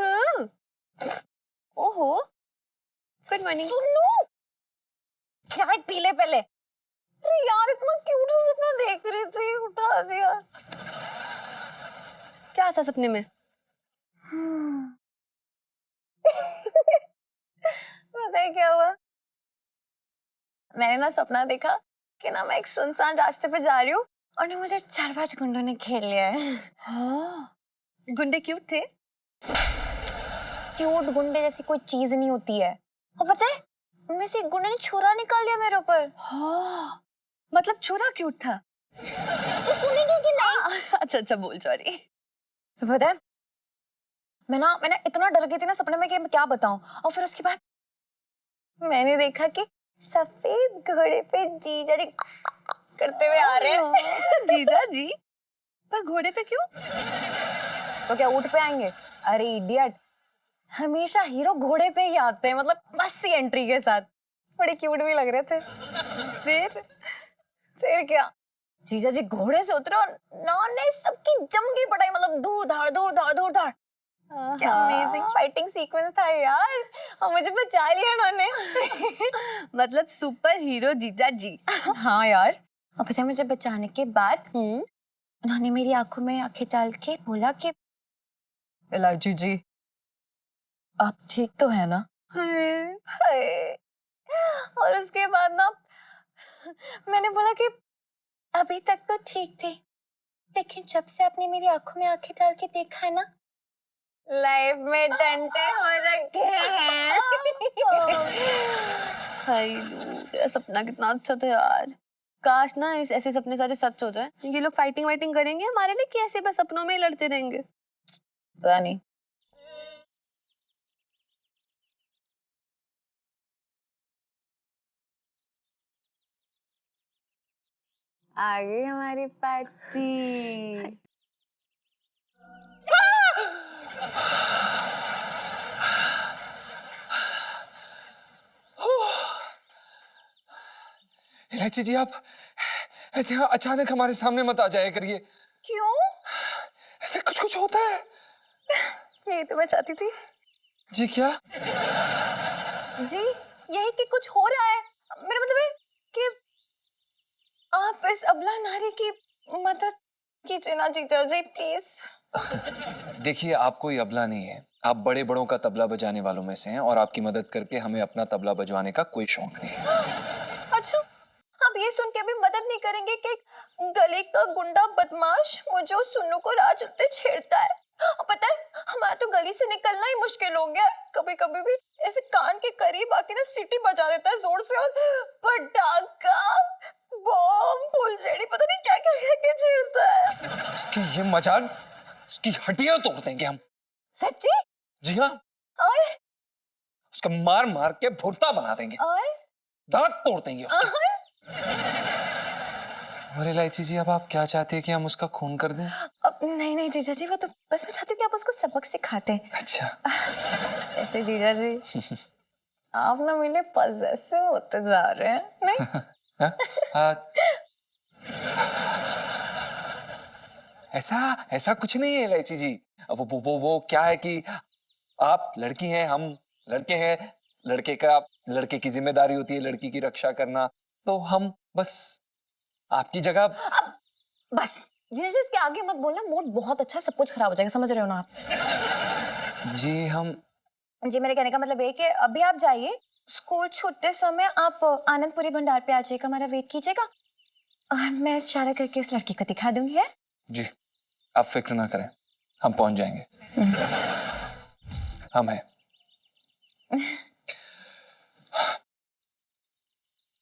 ओहो, गुड मॉर्निंग। चाय पी ले पहले। अरे यार इतना क्यूट सा सपना देख रही थी, उठा दिया। क्या था सपने में? पता है क्या हुआ? मैंने ना सपना देखा कि ना मैं एक सुनसान रास्ते पे जा रही हूँ और ना मुझे 4-5 गुंडों ने घेर लिया है। हाँ, गुंडे क्यूट थे। क्यूट गुंडे जैसी कोई चीज नहीं होती है। और पता है उनमें से एक गुंडे ने छुरा निकाल लिया मेरे ऊपर। हाँ, मतलब छुरा क्यूट था। तो सुनेगी कि नहीं? अच्छा अच्छा, बोल, सॉरी। पता है मैं ना इतना डर गई थी ना सपने में कि मैं क्या बताऊं। और फिर उसके बाद मैंने देखा कि सफेद घोड़े पे जीजा जी करते हुए आ रहे हैं। जीजा जी? पर घोड़े पे क्यों? तो क्या ऊंट पे आएंगे? अरे इडियट, हमेशा हीरो घोड़े पे ही आते हैं, मतलब मस्ती एंट्री के साथ। बड़े क्यूट भी लग रहे थे। फिर क्या, जीजा जी घोड़े से उतरे और नौने सबकी जम गई पटाई, मतलब दूर धाड़ दूर धाड़ दूर धाड़। क्या अमेजिंग फाइटिंग सीक्वेंस था यार, और मुझे बचा लिया उन्होंने। मतलब सुपर हीरो जीजा जी। हाँ यार, और पता है मुझे बचाने के बाद उन्होंने मेरी आंखों में आंखें डाल के बोला कि इलायची जी आप ठीक तो है ना? हाय। और उसके बाद ना मैंने बोला कि अभी तक तो ठीक थी, लेकिन जब से आपने मेरी आंखों में आंखें डाल के देखा है ना, लाइफ में डंडे हो रखे हैं। हाय लो, तेरा सपना कितना अच्छा था यार। काश ना ऐसे सपने सारे सच हो जाए। ये लोग फाइटिंग वाइटिंग करेंगे हमारे लिए कि ऐसे बस सपनों में ही लड़ते रहेंगे? पता नहीं। आ गई हमारी पार्टी। इलायची जी आप ऐसे अचानक हमारे सामने मत आ जाया करिए। क्यों? ऐसे कुछ कुछ होता है। यही तो मैं चाहती थी। जी क्या? जी यही कि कुछ हो रहा है। मेरा मतलब है कि आप इस अबला नारी की मदद कीजिए ना जीजा जी, प्लीज। देखिए आप कोई अबला नहीं है, आप बड़े बड़ों का तबला बजाने वालों में से हैं और आपकी मदद करके हमें अपना तबला बजवाने का कोई शौक नहीं है। अच्छा, आप ये सुन के भी मदद नहीं करेंगे कि गली का गुंडा बदमाश मुझे और सुन्नू को राह चलते छेड़ता है। और पता है हमारा तो गली से निकलना ही मुश्किल हो गया है। कभी कभी भी ऐसे कान के करीब आके ना सीटी बजा देता है जोर से, और पटाखा बम फुलझड़ी पता नहीं क्या क्या के छेड़ता है। इसकी ये मजाक, इसकी हड्डियां तोड़ देंगे हम। सच्ची? जी हाँ, और उसका मार मार के भुट्टा बना देंगे, दांत तोड़ देंगे उसके। और इलायची जी अब आप क्या चाहते हैं कि हम उसका खून कर दें? नहीं नहीं जीजा जी, वो तो बस मैं चाहती हूँ कि आप उसको सबक सिखाते हैं। अच्छा। ऐसे जीजा जी आप ना मेरे पजेसिव होते जा रहे हैं, नहीं? हाँ? हाँ। ऐसा कुछ नहीं है इलायची जी। वो क्या है कि आप लड़की हैं, हम लड़के हैं, लड़के की जिम्मेदारी होती है लड़की की रक्षा करना, तो हम बस आपकी जगह। बस जीजा जी इसके आगे मत बोलना, मूड बहुत अच्छा, सब कुछ खराब हो जाएगा, समझ रहे हो ना आप? जी हम जी मेरे कहने का मतलब है कि अभी आप जाइए, स्कूल छूटते समय आप आनंदपुरी भंडार पे आ जाइएगा, हमारा वेट कीजिएगा और मैं इशारा करके उस लड़की को दिखा दूंगी। है जी, आप फिक्र ना करें, हम पहुंच जाएंगे। हम हैं।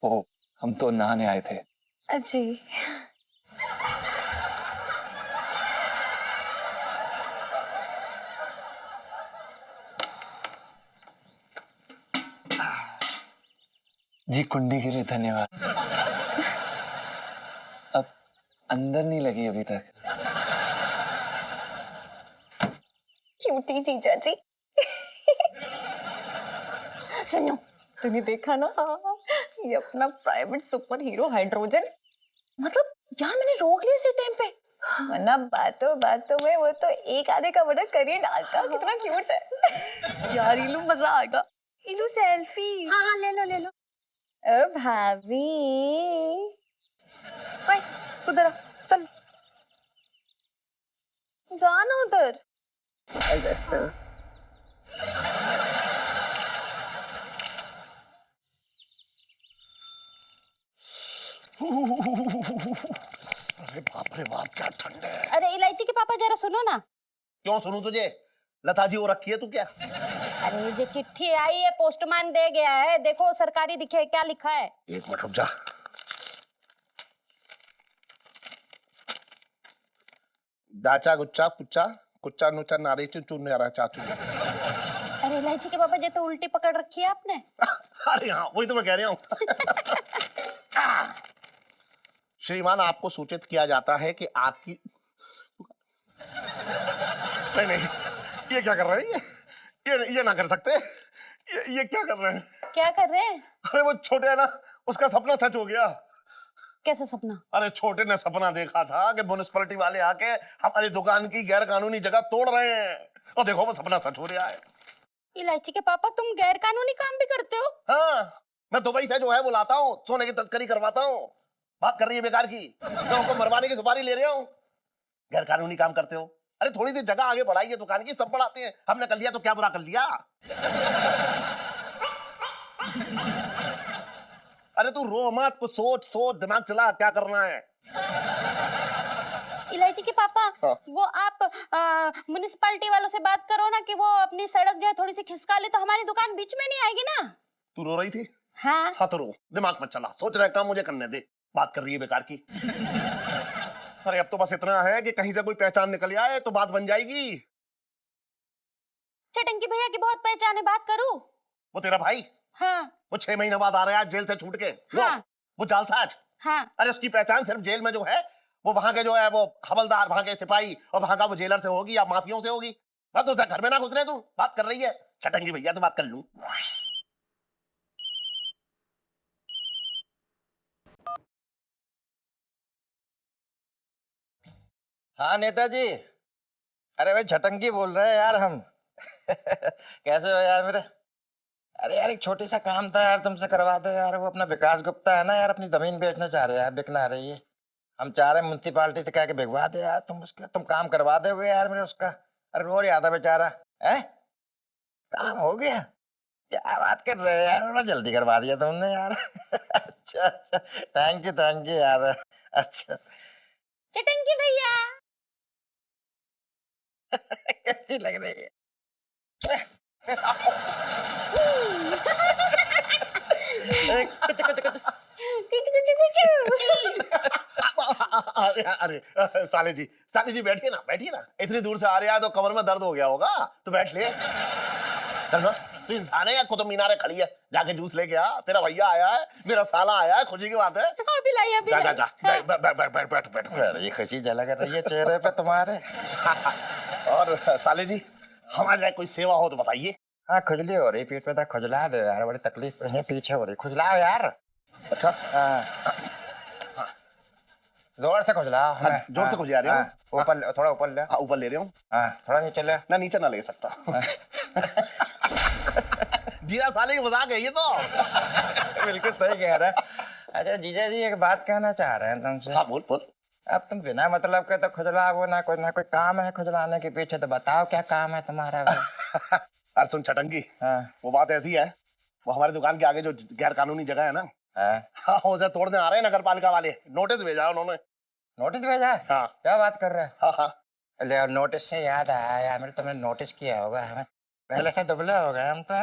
ओ, हम तो नहाने आए थे। जी। जी कुंडी के लिए धन्यवाद। अब अंदर नहीं लगी अभी तक। क्यूटी जीजा जी। सुनो, तूने देखा ना ये अपना प्राइवेट सुपर हीरो हाइड्रोजन, मतलब यार मैंने रोक लिया इसी टाइम पे, वरना बातों में वो तो एक आधे का मर्डर कर ही डालता। कितना क्यूट है यार। इलू मजा आएगा। इलू सेल्फी। हाँ ले लो। ओ भाभी, ओए उधर आ, चल जाना उधर। ऐसा अरे बाप क्या ठंड है। अरे इलायची के पापा जरा सुनो ना। क्यों सुनूं तुझे? लता जी वो रखी है तू क्या? अरे ये चिट्ठी आई है, पोस्टमैन दे गया है, देखो सरकारी दिखे क्या लिखा है। एक मिनट रुक जा। दाचा गुच्चा कुच्चा कुच्चा नुचा नारे चुन नारा चाचू। अरे इलायची के पापा ये तो उल्टी पकड़ रखी है आपने। अरे हाँ वही तो मैं कह रहा हूँ। श्रीमान आपको सूचित किया जाता है कि आपकी नहीं ये क्या कर रहे हैं? ये ना कर सकते। ये क्या कर रहे हैं? क्या कर रहे हैं? अरे वो छोटे है ना, उसका सपना सच हो गया। कैसा सपना? अरे छोटे ने सपना देखा था कि म्युनिसिपैलिटी वाले आके हमारी दुकान की गैर कानूनी जगह तोड़ रहे हैं, और देखो वो सपना सच हो रहा है। इलायची के पापा तुम गैर कानूनी काम भी करते हो? हाँ, मैं दुबई से जो है वो लाता हूँ, सोने की तस्करी करवाता हूँ। बात कर रही है बेकार की, मैं उनको मरवाने की सुपारी ले रहा हूँ। गैर कानूनी काम करते हो? अरे थोड़ी सी जगह आगे बढ़ाई है दुकान की, सब बढ़ाते हैं। हमने कर लिया तो क्या बुरा कर लिया? अरे तू रो मत, कुछ सोच दिमाग चला, क्या करना है? इलायची के पापा हाँ। वो आप म्युनिसिपैलिटी वालों से बात करो ना कि वो अपनी सड़क जो है थोड़ी सी खिसका ले तो हमारी दुकान बीच में नहीं आएगी ना। तू रो रही थी? हाँ। हाँ तो रो, दिमाग मत चला, सोच रहे काम मुझे करने दे। बात कर रही है बेकार की। अरे अब तो बस इतना है कि कहीं से कोई पहचान निकल आए तो बात बन जाएगी। चटंकी भैया की बहुत पहचान है, बात करूं? वो तेरा भाई? हाँ। वो 6 महीने बाद आ रहा है जेल से छूट के। हाँ। वो जालसाज। हाँ। अरे उसकी पहचान सिर्फ जेल में जो है वो वहां के जो है वो हवलदार, वहां के सिपाही और वहां का वो जेलर से होगी या माफियों से होगी। मैं तो घर में ना घुस रहे, तू बात कर रही है। चटंगी भैया से बात कर लूं। हाँ नेताजी, अरे भाई झटंकी बोल रहे हैं यार हम। कैसे हो यार मेरे? अरे यार एक छोटी सा काम था यार, तुमसे करवा दो यार। वो अपना विकास गुप्ता है ना यार, अपनी जमीन बेचना चाह रहे हैं, बिकना रही है। हम चाह रहे हैं म्युनिसिपालिटी से कह के भिगवा दो यार, तुम काम करवा दोगे यार मेरे उसका। अरे रो रहा था बेचारा है। काम हो गया? क्या बात कर रहे हो यार, बड़ा जल्दी करवा दिया तुमने यार। अच्छा थैंक यू यार। अच्छा चटंकी भैया कैसी लग रही है? अरे साले जी बैठिए ना। इतनी दूर से आ रहा है तो कमर में दर्द हो गया होगा, तो बैठ ले। चल ना, तू इंसान है या कुतुब मीनार खड़ी है? जाके जूस लेके आ, तेरा भैया आया है, मेरा साला आया है, खुशी की बात है। अभी लाइए जा बैठ। बड़ी खुशी झलक रही है चेहरे पे तुम्हारे। और साले जी हमारे लिए कोई सेवा हो तो बताइए। हाँ खुजली हो रही पेट में, तो खुजला दो यार, बड़ी तकलीफ है पीछे हो रही, खुजलाओ यार। अच्छा हाँ जोर से खुजलाओ। हाँ, जोर से खुजला रहे हो? हाँ, ऊपर थोड़ा ऊपर ले। हाँ ऊपर ले रहे हूँ। हाँ थोड़ा नीचे ले। ना नीचे ना ले सकता। जीजा साले की मजाक है ये तो। बिल्कुल सही कह रहा है। अच्छा जीजा जी एक बात कहना चाह रहे हैं तुमसे। हाँ बोल बोल। अब तुम बिना मतलब के तो खुजला वो ना कोई काम है खुजलाने के पीछे, तो बताओ क्या काम है तुम्हारा भाई। अरे सुन छटंगी, हाँ वो बात ऐसी है, वो हमारे दुकान के आगे जो गैर कानूनी जगह है ना, हाँ उसे तोड़ने आ रहे हैं नगर पालिका वाले। नोटिस भेजा है उन्होंने। नोटिस भेजा है? हाँ। क्या बात कर रहे हैं? हाँ हाँ। ले नोटिस से याद आया यार, मेरे तुमने नोटिस किया होगा हमें, पहले से दुबले हो गए हम तो।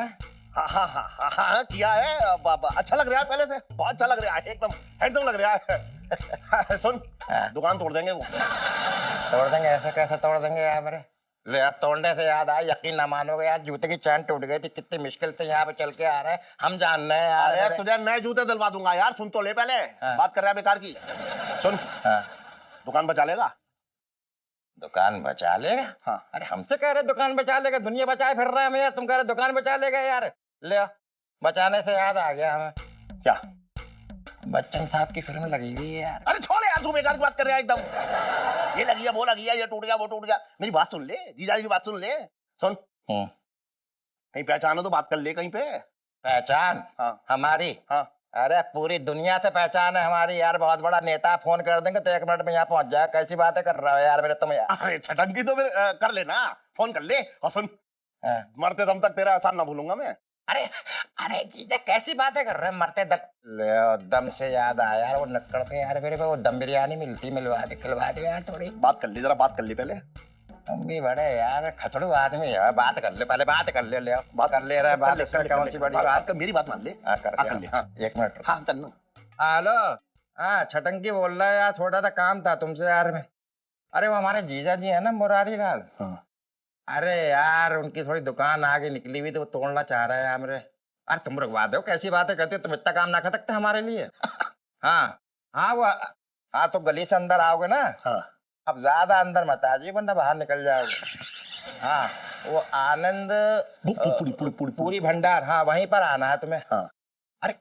हाँ हाँ हाँ हाँ हाँ किया है। अच्छा लग रहा है पहले से, बहुत अच्छा लग रहा है, एकदम हैंडसम लग रहा है। सुन दुकान तोड़ देंगे वो। तोड़ देंगे? ऐसे कैसे तोड़ देंगे यार मेरे? ले यार तोड़ने से याद आया, यकीन ना मानोगे यार, जूते की चैन टूट गई थी, कितनी मुश्किल से यहाँ पे चल के आ रहे हैं हम, जान रहे हैं यार। अरे तुझे नए जूते दिलवा दूंगा यार, सुन तो ले पहले। बात कर रहा है बेकार की। सुन दुकान बचा लेगा? दुकान बचा लेगा? हाँ। अरे हमसे कह रहे दुकान बचा लेगा, दुनिया बचाए फिर रहे हैं यार, तुम कह रहे दुकान बचा लेगा यार। ले बचाने से याद आ गया हमें। क्या? बच्चन साहब की फिल्म लगी हुई है यार। अरे छोड़ यार, तू बेकार की बात कर रहा है एकदम। ये लगी है, वो लगी है, ये टूट गया, वो टूट गया। मेरी बात सुन ले, जीजा जी की बात सुन ले। सुन कहीं पहचान हो तो बात कर ले कहीं पे। पहचान? हाँ हमारी? हाँ। अरे पूरी दुनिया से पहचान है हमारी यार, बहुत बड़ा नेता, फोन कर देंगे तो 1 मिनट में यहाँ पहुंच जाए। कैसी बातें कर रहा हो यार मेरे तुम यार। अरे छटंगी तो फिर कर लेना, फोन कर ले। और सुन मरते दम तक तेरा एहसान ना भूलूंगा मैं। अरे अरे जीजा कैसी बातें कर रहे हैं, मरते दम। ले दम से याद आया यार, वो नक्कड़ पे यार मेरे पे वो दम बिरयानी मिलती, मिलवा दे, खिलवा दे यार थोड़ी। बात कर ली, जरा बात कर ली पहले। हम भी बड़े यार खचड़ू आदमी है, बात कर ले पहले, बात कर ले। ले बात कर ले रहा है, बात इसमें कौन सी बड़ी बात। मेरी बात मान ले। हाँ कर ले। हाँ 1 मिनट। हाँ करना। हेलो हाँ छटंकी बोल रहा है यार, थोड़ा सा काम था तुमसे यार में। अरे वो हमारे जीजा जी है ना मुरारी लाल, अरे यार उनकी थोड़ी दुकान आगे निकली हुई तो वो तोड़ना चाह रहे हैं यार मेरे। अरे तुम रुकवा दो, कैसी बातें करते हो तुम, इतना काम ना कर सकते हमारे लिए। हाँ हाँ वो हाँ तो गली से अंदर आओगे ना। हाँ। अब ज्यादा अंदर मत आ जाइए वरना बाहर निकल जाओगे। हाँ वो आनंद पूरी भंडार, हाँ वहीं पर आना है तुम्हें। हाँ। अरे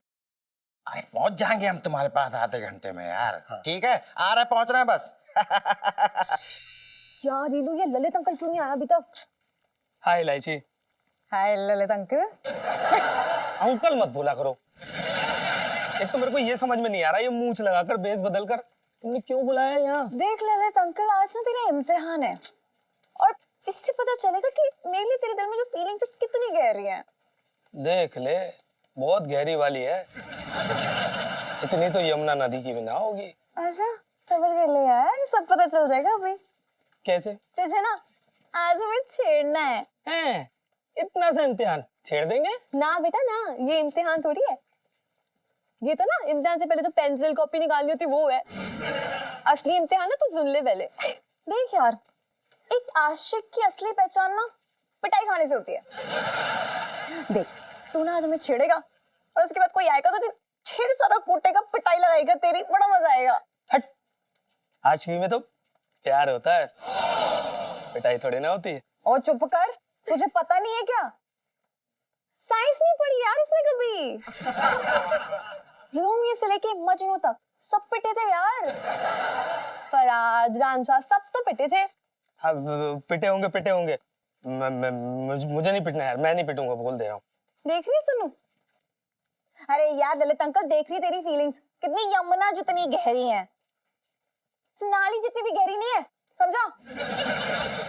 अरे पहुंच जाएंगे हम तुम्हारे पास आधे घंटे में यार। ठीक है आ रहे, पहुंच रहे हैं बस। यार रीलू ये ललित अंकल क्यों नहीं आया अभी तक? हाय इलायची। हाय ललित अंकल। अंकल मत बोला करो। एक तो मेरे को ये समझ में नहीं आ रहा, ये मूंछ लगाकर बेस बदल कर तुमने क्यों बुलाया यहाँ? देख ललित अंकल आज ना तेरा इम्तिहान है और इससे पता चलेगा कि मेरे लिए तेरे दिल में जो फीलिंग्स है कितनी गहरी हैं। देख ले बहुत गहरी वाली है, इतनी तो यमुना नदी की भी ना होगी। अच्छा सबर कर ले यार, सब पता चल जाएगा अभी। कैसे? तुझे ना आज हमें छेड़ना है। हैं? इतना सा इम्तिहान छेड़ देंगे? ना बेटा ना, ये इम्तिहान थोड़ी है, ये तो ना इम्तिहान से पहले तो पेंसिल कॉपी निकालनी होती वो है, असली इम्तिहान है। तो सुन ले पहले। देख यार एक आशिक की असली पहचान ना पिटाई खाने से होती है। देख तू ना आज हमें छेड़ेगा और उसके बाद कोई आएगा तो छेड़ सारा कूटेगा, पिटाई लगाएगा तेरी, बड़ा मजा आएगा। हट, आशिकी में तो प्यार होता है, पिटाई थोड़ी ना होती है। और चुप कर, तुझे पता नहीं है क्या? साइंस नहीं पढ़ी यार इसने कभी। रोमियो से लेके मजनू तक सब पिटे थे यार, फराज रांझा सब तो पिटे थे। हाँ पिटे होंगे। मुझे नहीं पिटना यार, मैं नहीं पिटूंगा, बोल दे रहा हूँ। देख रही सुनू? अरे यार ललित अंकल देख रही तेरी फीलिंग्स कितनी यमुना जितनी गहरी हैं, नाली जितनी भी गहरी नहीं है, समझा?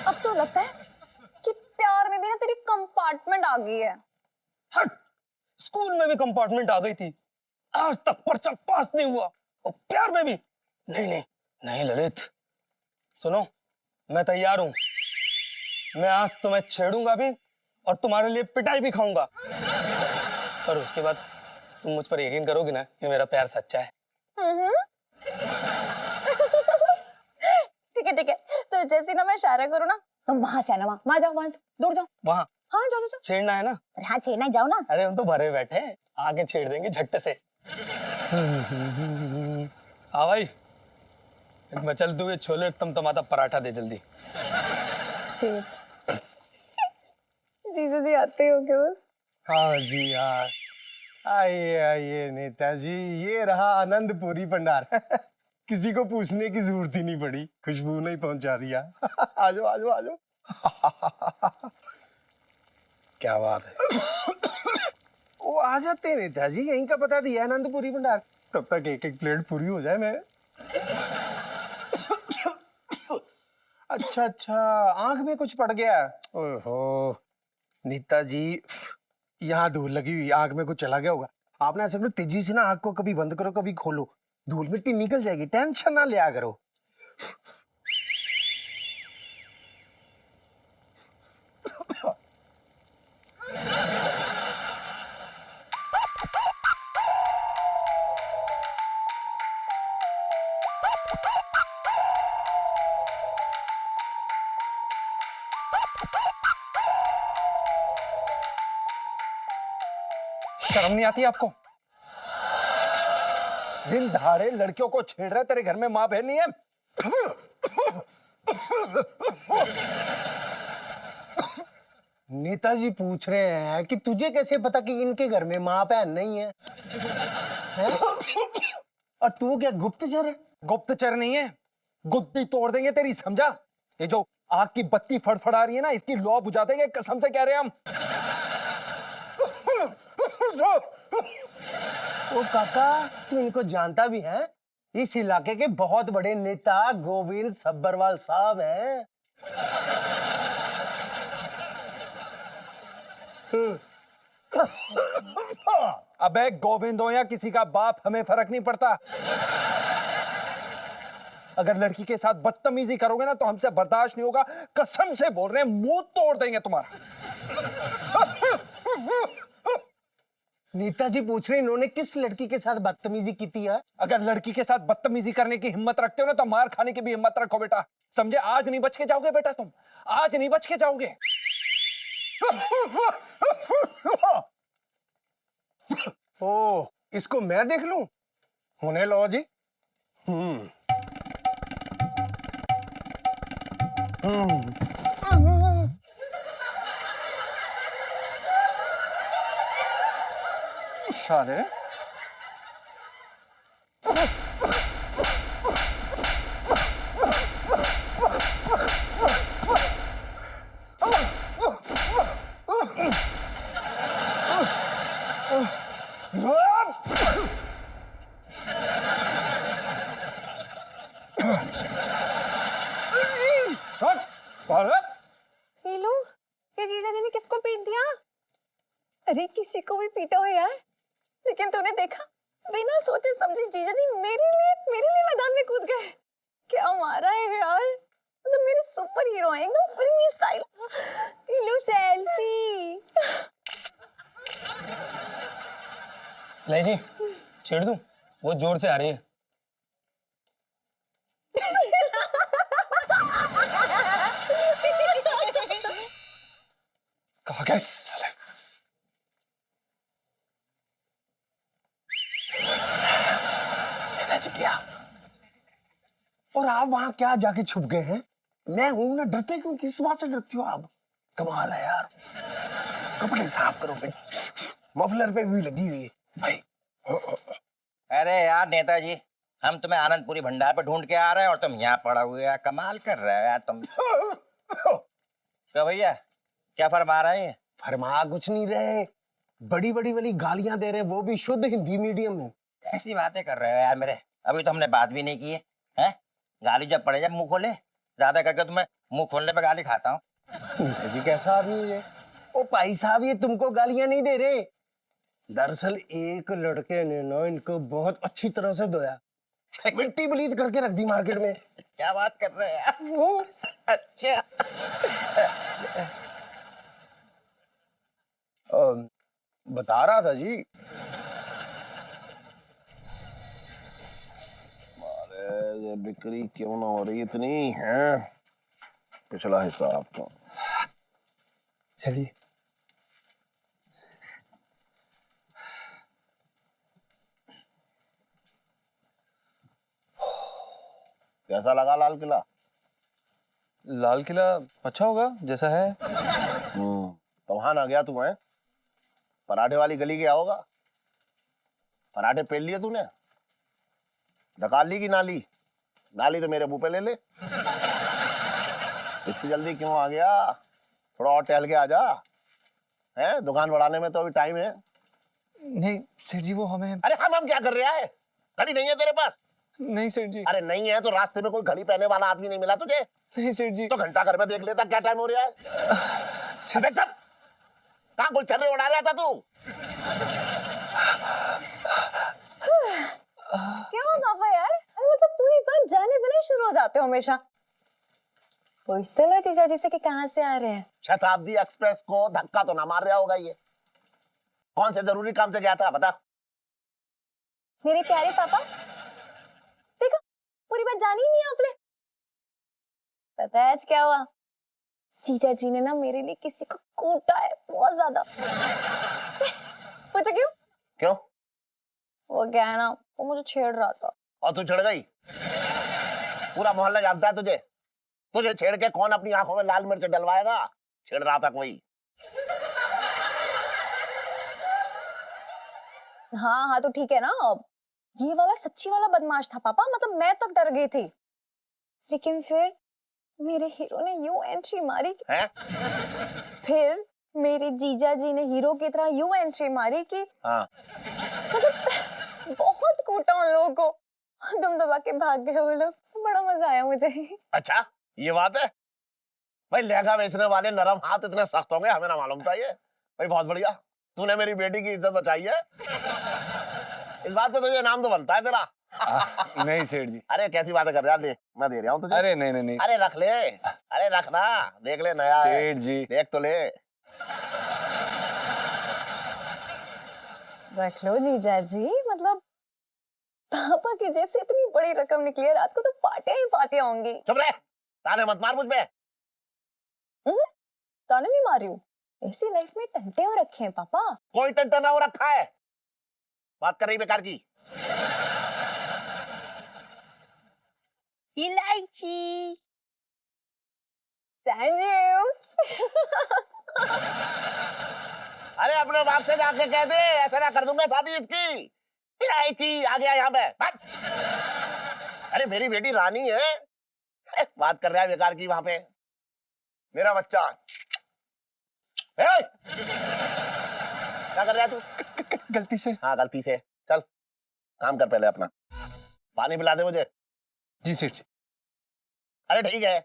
अब तो लगता है कि प्यार में भी ना तेरी कंपार्टमेंट आ गई है। हट, स्कूल में भी कंपार्टमेंट आ गई थी, आज तक पर्चा पास नहीं हुआ और प्यार में भी नहीं ललित सुनो, मैं तैयार हूं। मैं आज तुम्हें छेड़ूंगा भी और तुम्हारे लिए पिटाई भी खाऊंगा, पर उसके बाद तुम मुझ पर यकीन करोगी ना कि मेरा प्यार सच्चा है। ठीक है तो जैसे ना मैं इशारा करूँ ना तुम वहां से आना, वहां जाओ, वहां दूर जाओ। वहां? हाँ जाओ। छेड़ना है ना? अरे हाँ छेड़ना, जाओ ना। अरे हम तो भरे बैठे हैं, आगे छेड़ देंगे झट्टे से। हाँ भाई, एक मचलते हुए छोले टमटमाता पराठा दे जल्दी। ठीक। जीजा जी आते हो क्या बस? हाँ जी यार, आइए आइए नेताजी, ये रहा आनंदपुरी भंडार। किसी को पूछने की जरूरत ही नहीं पड़ी, खुशबू ने ही पहुंचा दिया। आजो आजो आजो। क्या बात है। वो आ जाते हैं नेताजी, यहीं का बता दिया आनंदपुरी भंडार। तब तक एक एक प्लेट पूरी हो जाए। मैं अच्छा अच्छा, आंख में कुछ पड़ गया। ओहो नेताजी, यहाँ धूल लगी हुई, आंख में कुछ चला गया होगा। आपने ऐसे करो, तेजी से ना आंख को कभी बंद करो कभी खोलो, धूल मिट्टी निकल जाएगी, टेंशन ना लिया करो। शर्म नहीं आती आपको? दिन दहाड़े लड़कियों को छेड़ रहा है, तेरे घर में माँ बहन नहीं है? नेताजी पूछ रहे हैं कि तुझे कैसे पता कि इनके घर में माँ बहन नहीं है, हैं? और तू क्या गुप्तचर है? गुप्तचर नहीं है, गुत्ती तोड़ देंगे तेरी, समझा? ये जो आग की बत्ती फड़फड़ा रही है ना, इसकी लौ बुझा देंगे, कसम से कह रहे हैं हम। ओ काका, तू इनको जानता भी है? इस इलाके के बहुत बड़े नेता गोविंद सब्बरवाल साहब हैं। अबे गोविंद हो या किसी का बाप, हमें फर्क नहीं पड़ता। अगर लड़की के साथ बदतमीजी करोगे ना तो हमसे बर्दाश्त नहीं होगा, कसम से बोल रहे हैं, मुंह तोड़ देंगे तुम्हारा। नेताजी पूछ रहे इन्होंने किस लड़की के साथ बदतमीजी की थी है? अगर लड़की के साथ बदतमीजी करने की हिम्मत रखते हो ना तो मार खाने की भी हिम्मत रखो बेटा, समझे? आज नहीं बच के जाओगे बेटा, तुम आज नहीं बच के जाओगे। ओ, इसको मैं देख लूं? होने लो जी। साले ये लो, ये जीजा जी ने किसको पीट दिया? अरे किसी को भी पीटा हो यार, लेकिन तूने देखा, बिना सोचे समझे जीजा जी मेरे लिए मैदान में कूद गए। क्या मारा है यार, मतलब मेरे सुपर हीरो हैं, एकदम फिल्मी स्टाइल। ये लो सेल्फी। ले जी, छेड़ दूं? वो जोर से आ रही है। कहा गया साले? नेताजी क्या? और आप वहां क्या जाके छुप गए हैं? मैं हूं ना, डरते क्यों? किस बात से डरती हो आप? कमाल है यार। कपड़े साफ करो फिर, मफलर पे भी लगी हुई है भाई। अरे यार नेताजी, हम तुम्हें आनंदपुरी भंडार पे ढूंढ के आ रहे हैं और तुम यहाँ पड़ा हुए यार, कमाल कर रहे हो यार तुम। तो भैया क्या फरमा रहे हैं? फरमा कुछ नहीं रहे, बड़ी बड़ी वाली गालियां दे रहे, वो भी शुद्ध हिंदी मीडियम में। ऐसी बातें कर रहे हो यार मेरे, अभी तो हमने बात भी नहीं की है, हैं? गाली जब पड़े जब मुंह खोले, ज्यादा करके तुम्हें मुंह खोलने पे गाली खाता हूँ। जी कैसा आदमी है ये? ओ भाई साहब, ये तुमको गालियां नहीं दे रहे, दरअसल एक लड़के ने ना इनको बहुत अच्छी तरह से धोया, मिट्टी बलीद करके रख दी मार्केट में। क्या बात कर रहे हैं यार? अच्छा बता रहा था जी, अरे ये बिक्री क्यों ना हो रही इतनी है? पिछला हिसाब तो चलिए। कैसा लगा लाल किला? लाल किला अच्छा होगा जैसा है। तो वहां ना गया तू है? पराठे वाली गली गया होगा। पराठे पेल लिए तूने? निकाल ली कि नाली? नाली तो मेरे मुंह पे ले ले। इतनी जल्दी क्यों आ गया? थोड़ा और टहल के आ जा। है दुकान बढ़ाने में तो अभी टाइम है। नहीं सेठ जी वो हमें। अरे हम क्या कर रहा है? घड़ी नहीं है तेरे पास? नहीं सेठ जी। अरे नहीं है तो रास्ते में कोई घड़ी पहने वाला आदमी नहीं मिला तुझे? नहीं सेठ जी। तो घंटा घर में देख लेता क्या टाइम हो रहा है। अबे चुप! कहाँ गुलछर्रे उड़ा रहा था तू? क्या हुआ पापा यार? अरे मतलब पूरी बात जाने बिना ही शुरू हो जाते हो हमेशा। पूछते लो जीजा जी से कि कहाँ से आ रहे हैं। शताब्दी एक्सप्रेस को धक्का तो ना मार रहा होगा ये? कौन से जरूरी काम से गया था बता? मेरे प्यारे पापा, देखो पूरी बात जानी ही नहीं आपने। पता है आज क्या हुआ? जीजा जी ने ना मेरे लिए किसी को कूटा है बहुत ज्यादा। पूछो क्यों? क्यों? वो क्या है ना, वो मुझे छेड़ रहा था। और तू छेड़ गई? पूरा मोहल्ला जानता है तुझे। तुझे छेड़ के कौन अपनी आंखों में लाल मिर्च डलवाएगा? छेड़ रहा था कोई। हाँ हाँ तो ठीक है ना। ये वाला सच्ची वाला बदमाश था पापा, मतलब मैं तक डर गई थी। लेकिन फिर मेरे हीरो ने यूं एंट्री मारी है? फिर मेरे जीजा जी ने हीरो की तरह यूं एंट्री मारी कि हाँ। मतलब बहुत कूटा उन लोगों को। दम दबा के भाग गए वो लोग। बड़ा मजा आया मुझे। अच्छा ये बात है? भाई लहंगा बेचने वाले नरम हाथ इतने सख्त होंगे हमें ना मालूम था ये। भाई बहुत बढ़िया, तूने मेरी बेटी की इज्जत बचाई है। इस बात पे तुझे नाम तो बनता है तेरा। नहीं सेठ जी। अरे कैसी बातें कर रहा है? ले मैं दे रहा हूँ तुझे। अरे नहीं नहीं नहीं। अरे रख ले, अरे रख ना, देख ले नया है। सेठ जी देख तो ले। रख लो जीजा जी, मतलब पापा की जेब से इतनी बड़ी रकम निकली है, रात को तो पार्टियां ही पार्टियां होंगी। चुप रह, ताने मत मार मुझ पे। ताने नहीं मार रही हूँ, ऐसी लाइफ में टंटे हो रखे हैं पापा। कोई टंटा ना हो रखा है, बात कर रही बेकार की। इलायची संजीव। अरे अपने बाप से जाके कह दे, ऐसा ना कर दूंगा शादी इसकी। इलायची आ गया यहाँ पे। अरे मेरी बेटी रानी है, बात कर रहा है बेकार की वहां पे। मेरा बच्चा क्या कर रहा है तू? गलती से। हाँ गलती से। चल काम कर पहले अपना, पानी पिला दे मुझे। जी सेठ जी। अरे ठीक है।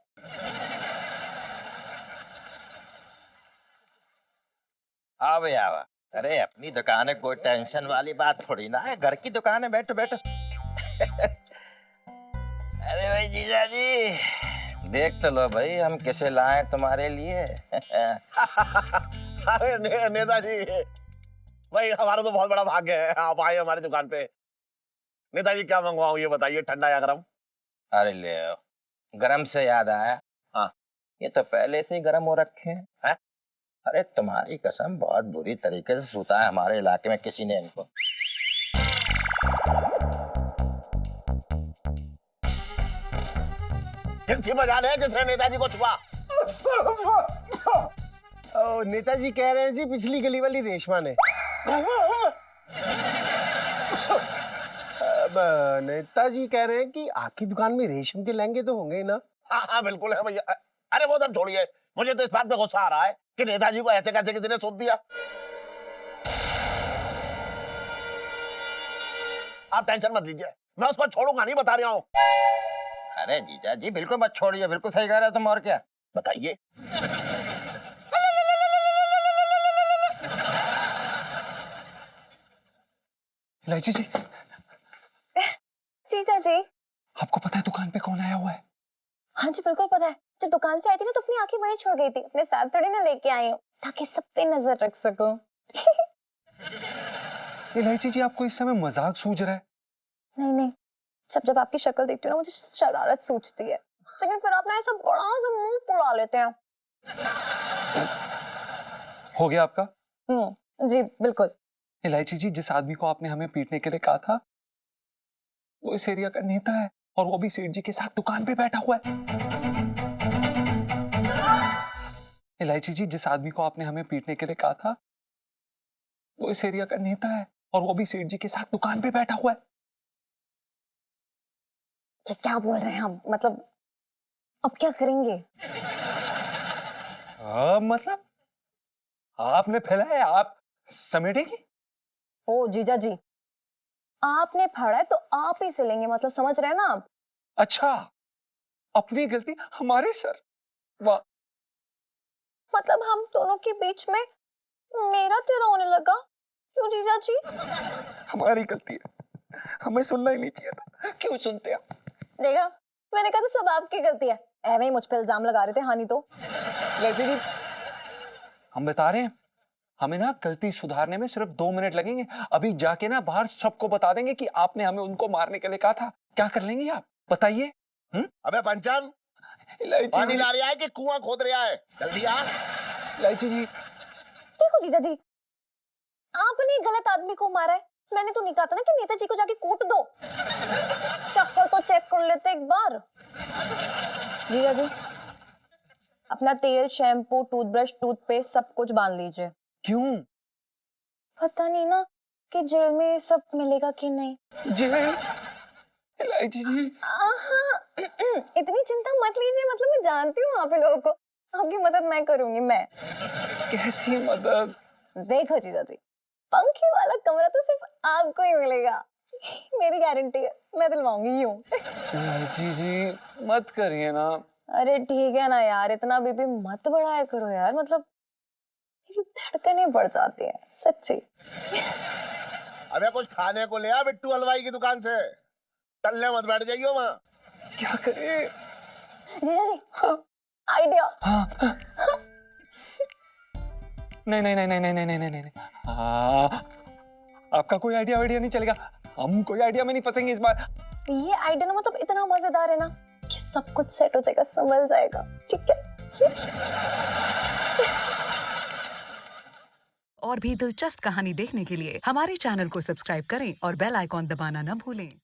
हाँ भैया आवा। अरे अपनी दुकान है, कोई टेंशन वाली बात थोड़ी ना है, घर की दुकान है, बैठो बैठो। अरे भाई जीजा जी देख तो लो भाई हम किसे लाए तुम्हारे लिए। अरे नेताजी भाई हमारा तो बहुत बड़ा भाग्य है, आप आए हमारी दुकान पे। नेताजी क्या मंगवाऊं ये बताइए, ठंडा या गरम? अरे ले आओ। गरम से याद आया, हाँ ये तो पहले से ही गरम हो रखे हैं। है? अरे तुम्हारी कसम बहुत बुरी तरीके से सूता है हमारे इलाके में किसी ने इनको। किसकी मजाल है जिसने नेताजी को छुआ? ओ, नेताजी कह रहे हैं जी पिछली गली वाली रेशमा ने। अब नेताजी कह रहे हैं कि आपकी दुकान में रेशम के लहंगे तो होंगे ही ना? हाँ हाँ बिल्कुल है भैया। अरे वो सब छोड़िए, मुझे तो इस बात पे गुस्सा आ रहा है कि नेताजी को ऐसे कैसे किसी ने सूद दिया। आप टेंशन मत लीजिए, मैं उसको छोड़ूंगा नहीं, बता रहा हूँ। अरे जीजा जी बिल्कुल मत छोड़िए, बिल्कुल सही कह रहे हो तुम, और क्या बताइए। इलायची जी। जीजा जी। आपको पता है दुकान पे कौन आया हुआ है? हाँ जी बिल्कुल पता है। जब दुकान से आई थी ना तो अपनी आंखें वहीं छोड़ गई थी, अपने साथ थोड़ी ना लेके आई हूँ ताकि सब पे नजर रख सकूं। इलायची जी आपको इस समय मजाक सूझ रहा है? नहीं नहीं, जब जब आपकी शक्ल देखती हूँ ना मुझे शरारत सूझती है, लेकिन फिर आप ना ऐसा बड़ा सा मुंह फुला लेते हैं। हो गया आपका? जी बिल्कुल। इलायची जी जिस आदमी को आपने हमें पीटने के लिए कहा था वो इस एरिया का नेता है और वो भी सेठ जी के साथ दुकान पे बैठा हुआ है। इलायची जी, जिस आदमी को आपने हमें पीटने के लिए कहा था वो इस एरिया का नेता है, और वो भी सेठ जी के साथ दुकान पे बैठा हुआ है। ये क्या बोल रहे हैं हम? मतलब अब क्या करेंगे? मतलब आपने फैलाया, आप समेटेंगे? ओ जीजा जी, आपने फाड़ा है तो आप ही सिलेंगे, मतलब समझ रहे हैं ना आप? अच्छा, अपनी गलती हमारे सर। वाह। मतलब हम दोनों के बीच में मेरा तेरा होने लगा क्यों जीजा जी? हमारी गलती है, हमें सुनना ही नहीं चाहिए था। क्यों सुनते आप? देखा, मैंने कहा था सब आपकी गलती है। ऐਵੇਂ ही मुझ पे इल्जाम लगा रहे थे, हानि तो। इलायची जी, हम बता रहे हैं, हमें ना गलती सुधारने में सिर्फ 2 मिनट लगेंगे। अभी जाके ना बाहर सबको बता देंगे कि आपने हमें उनको मारने के लिए कहा था। क्या कर लेंगे आप, बताइए? अबे पंचांग, पानी ला रहा है कि कुआं खोद रहा है? जल्दी आ। इलायची जी, देखो जीजा जी, आपने गलत आदमी को मारा है। मैंने तो नहीं कहा था ना कि नेताजी को जाके कूट दो। चक्कर तो चेक कर लेते एक बार। जीजा जी, अपना तेल, शैम्पू, टूथब्रश, टूथपेस्ट सब कुछ बांध लीजिए। क्यों? पता नहीं ना कि जेल में सब मिलेगा कि नहीं। जेल? इलायची जी, इतनी चिंता मत लीजिए, मतलब मैं जानती हूँ वहाँ पे लोगों को। आपकी मदद मैं करूंगी। मैं कैसी मदद? देखो जीजा जी, पंखे वाला कमरा तो सिर्फ आपको ही मिलेगा, मेरी गारंटी है। मैं दिलवाऊंगी यूं। इलायची जी, मत करिए ना। अरे ठीक है ना यार, इतना बीपी मत बढ़ाया करो यार, मतलब मेरी धड़कनें बढ़ जाती हैं सच्ची। अबे कुछ खाने को ले आ बिट्टू हलवाई की दुकान से। टल्ले मत बैठ जाइयो वहाँ। क्या करे? जीजा जी, आइडिया। नहीं नहीं नहीं नहीं नहीं नहीं नहीं नहीं, आपका कोई आइडिया वाइडिया नहीं चलेगा। हम कोई आइडिया में नहीं फंसेंगे इस बार। ये आइडिया ना मतलब इतना मजेदार है ना कि सब कुछ सेट हो जाएगा, संभल जाएगा। ठीक है? और भी दिलचस्प कहानी देखने के लिए हमारे चैनल को सब्सक्राइब करें और बेल आइकॉन दबाना न भूलें।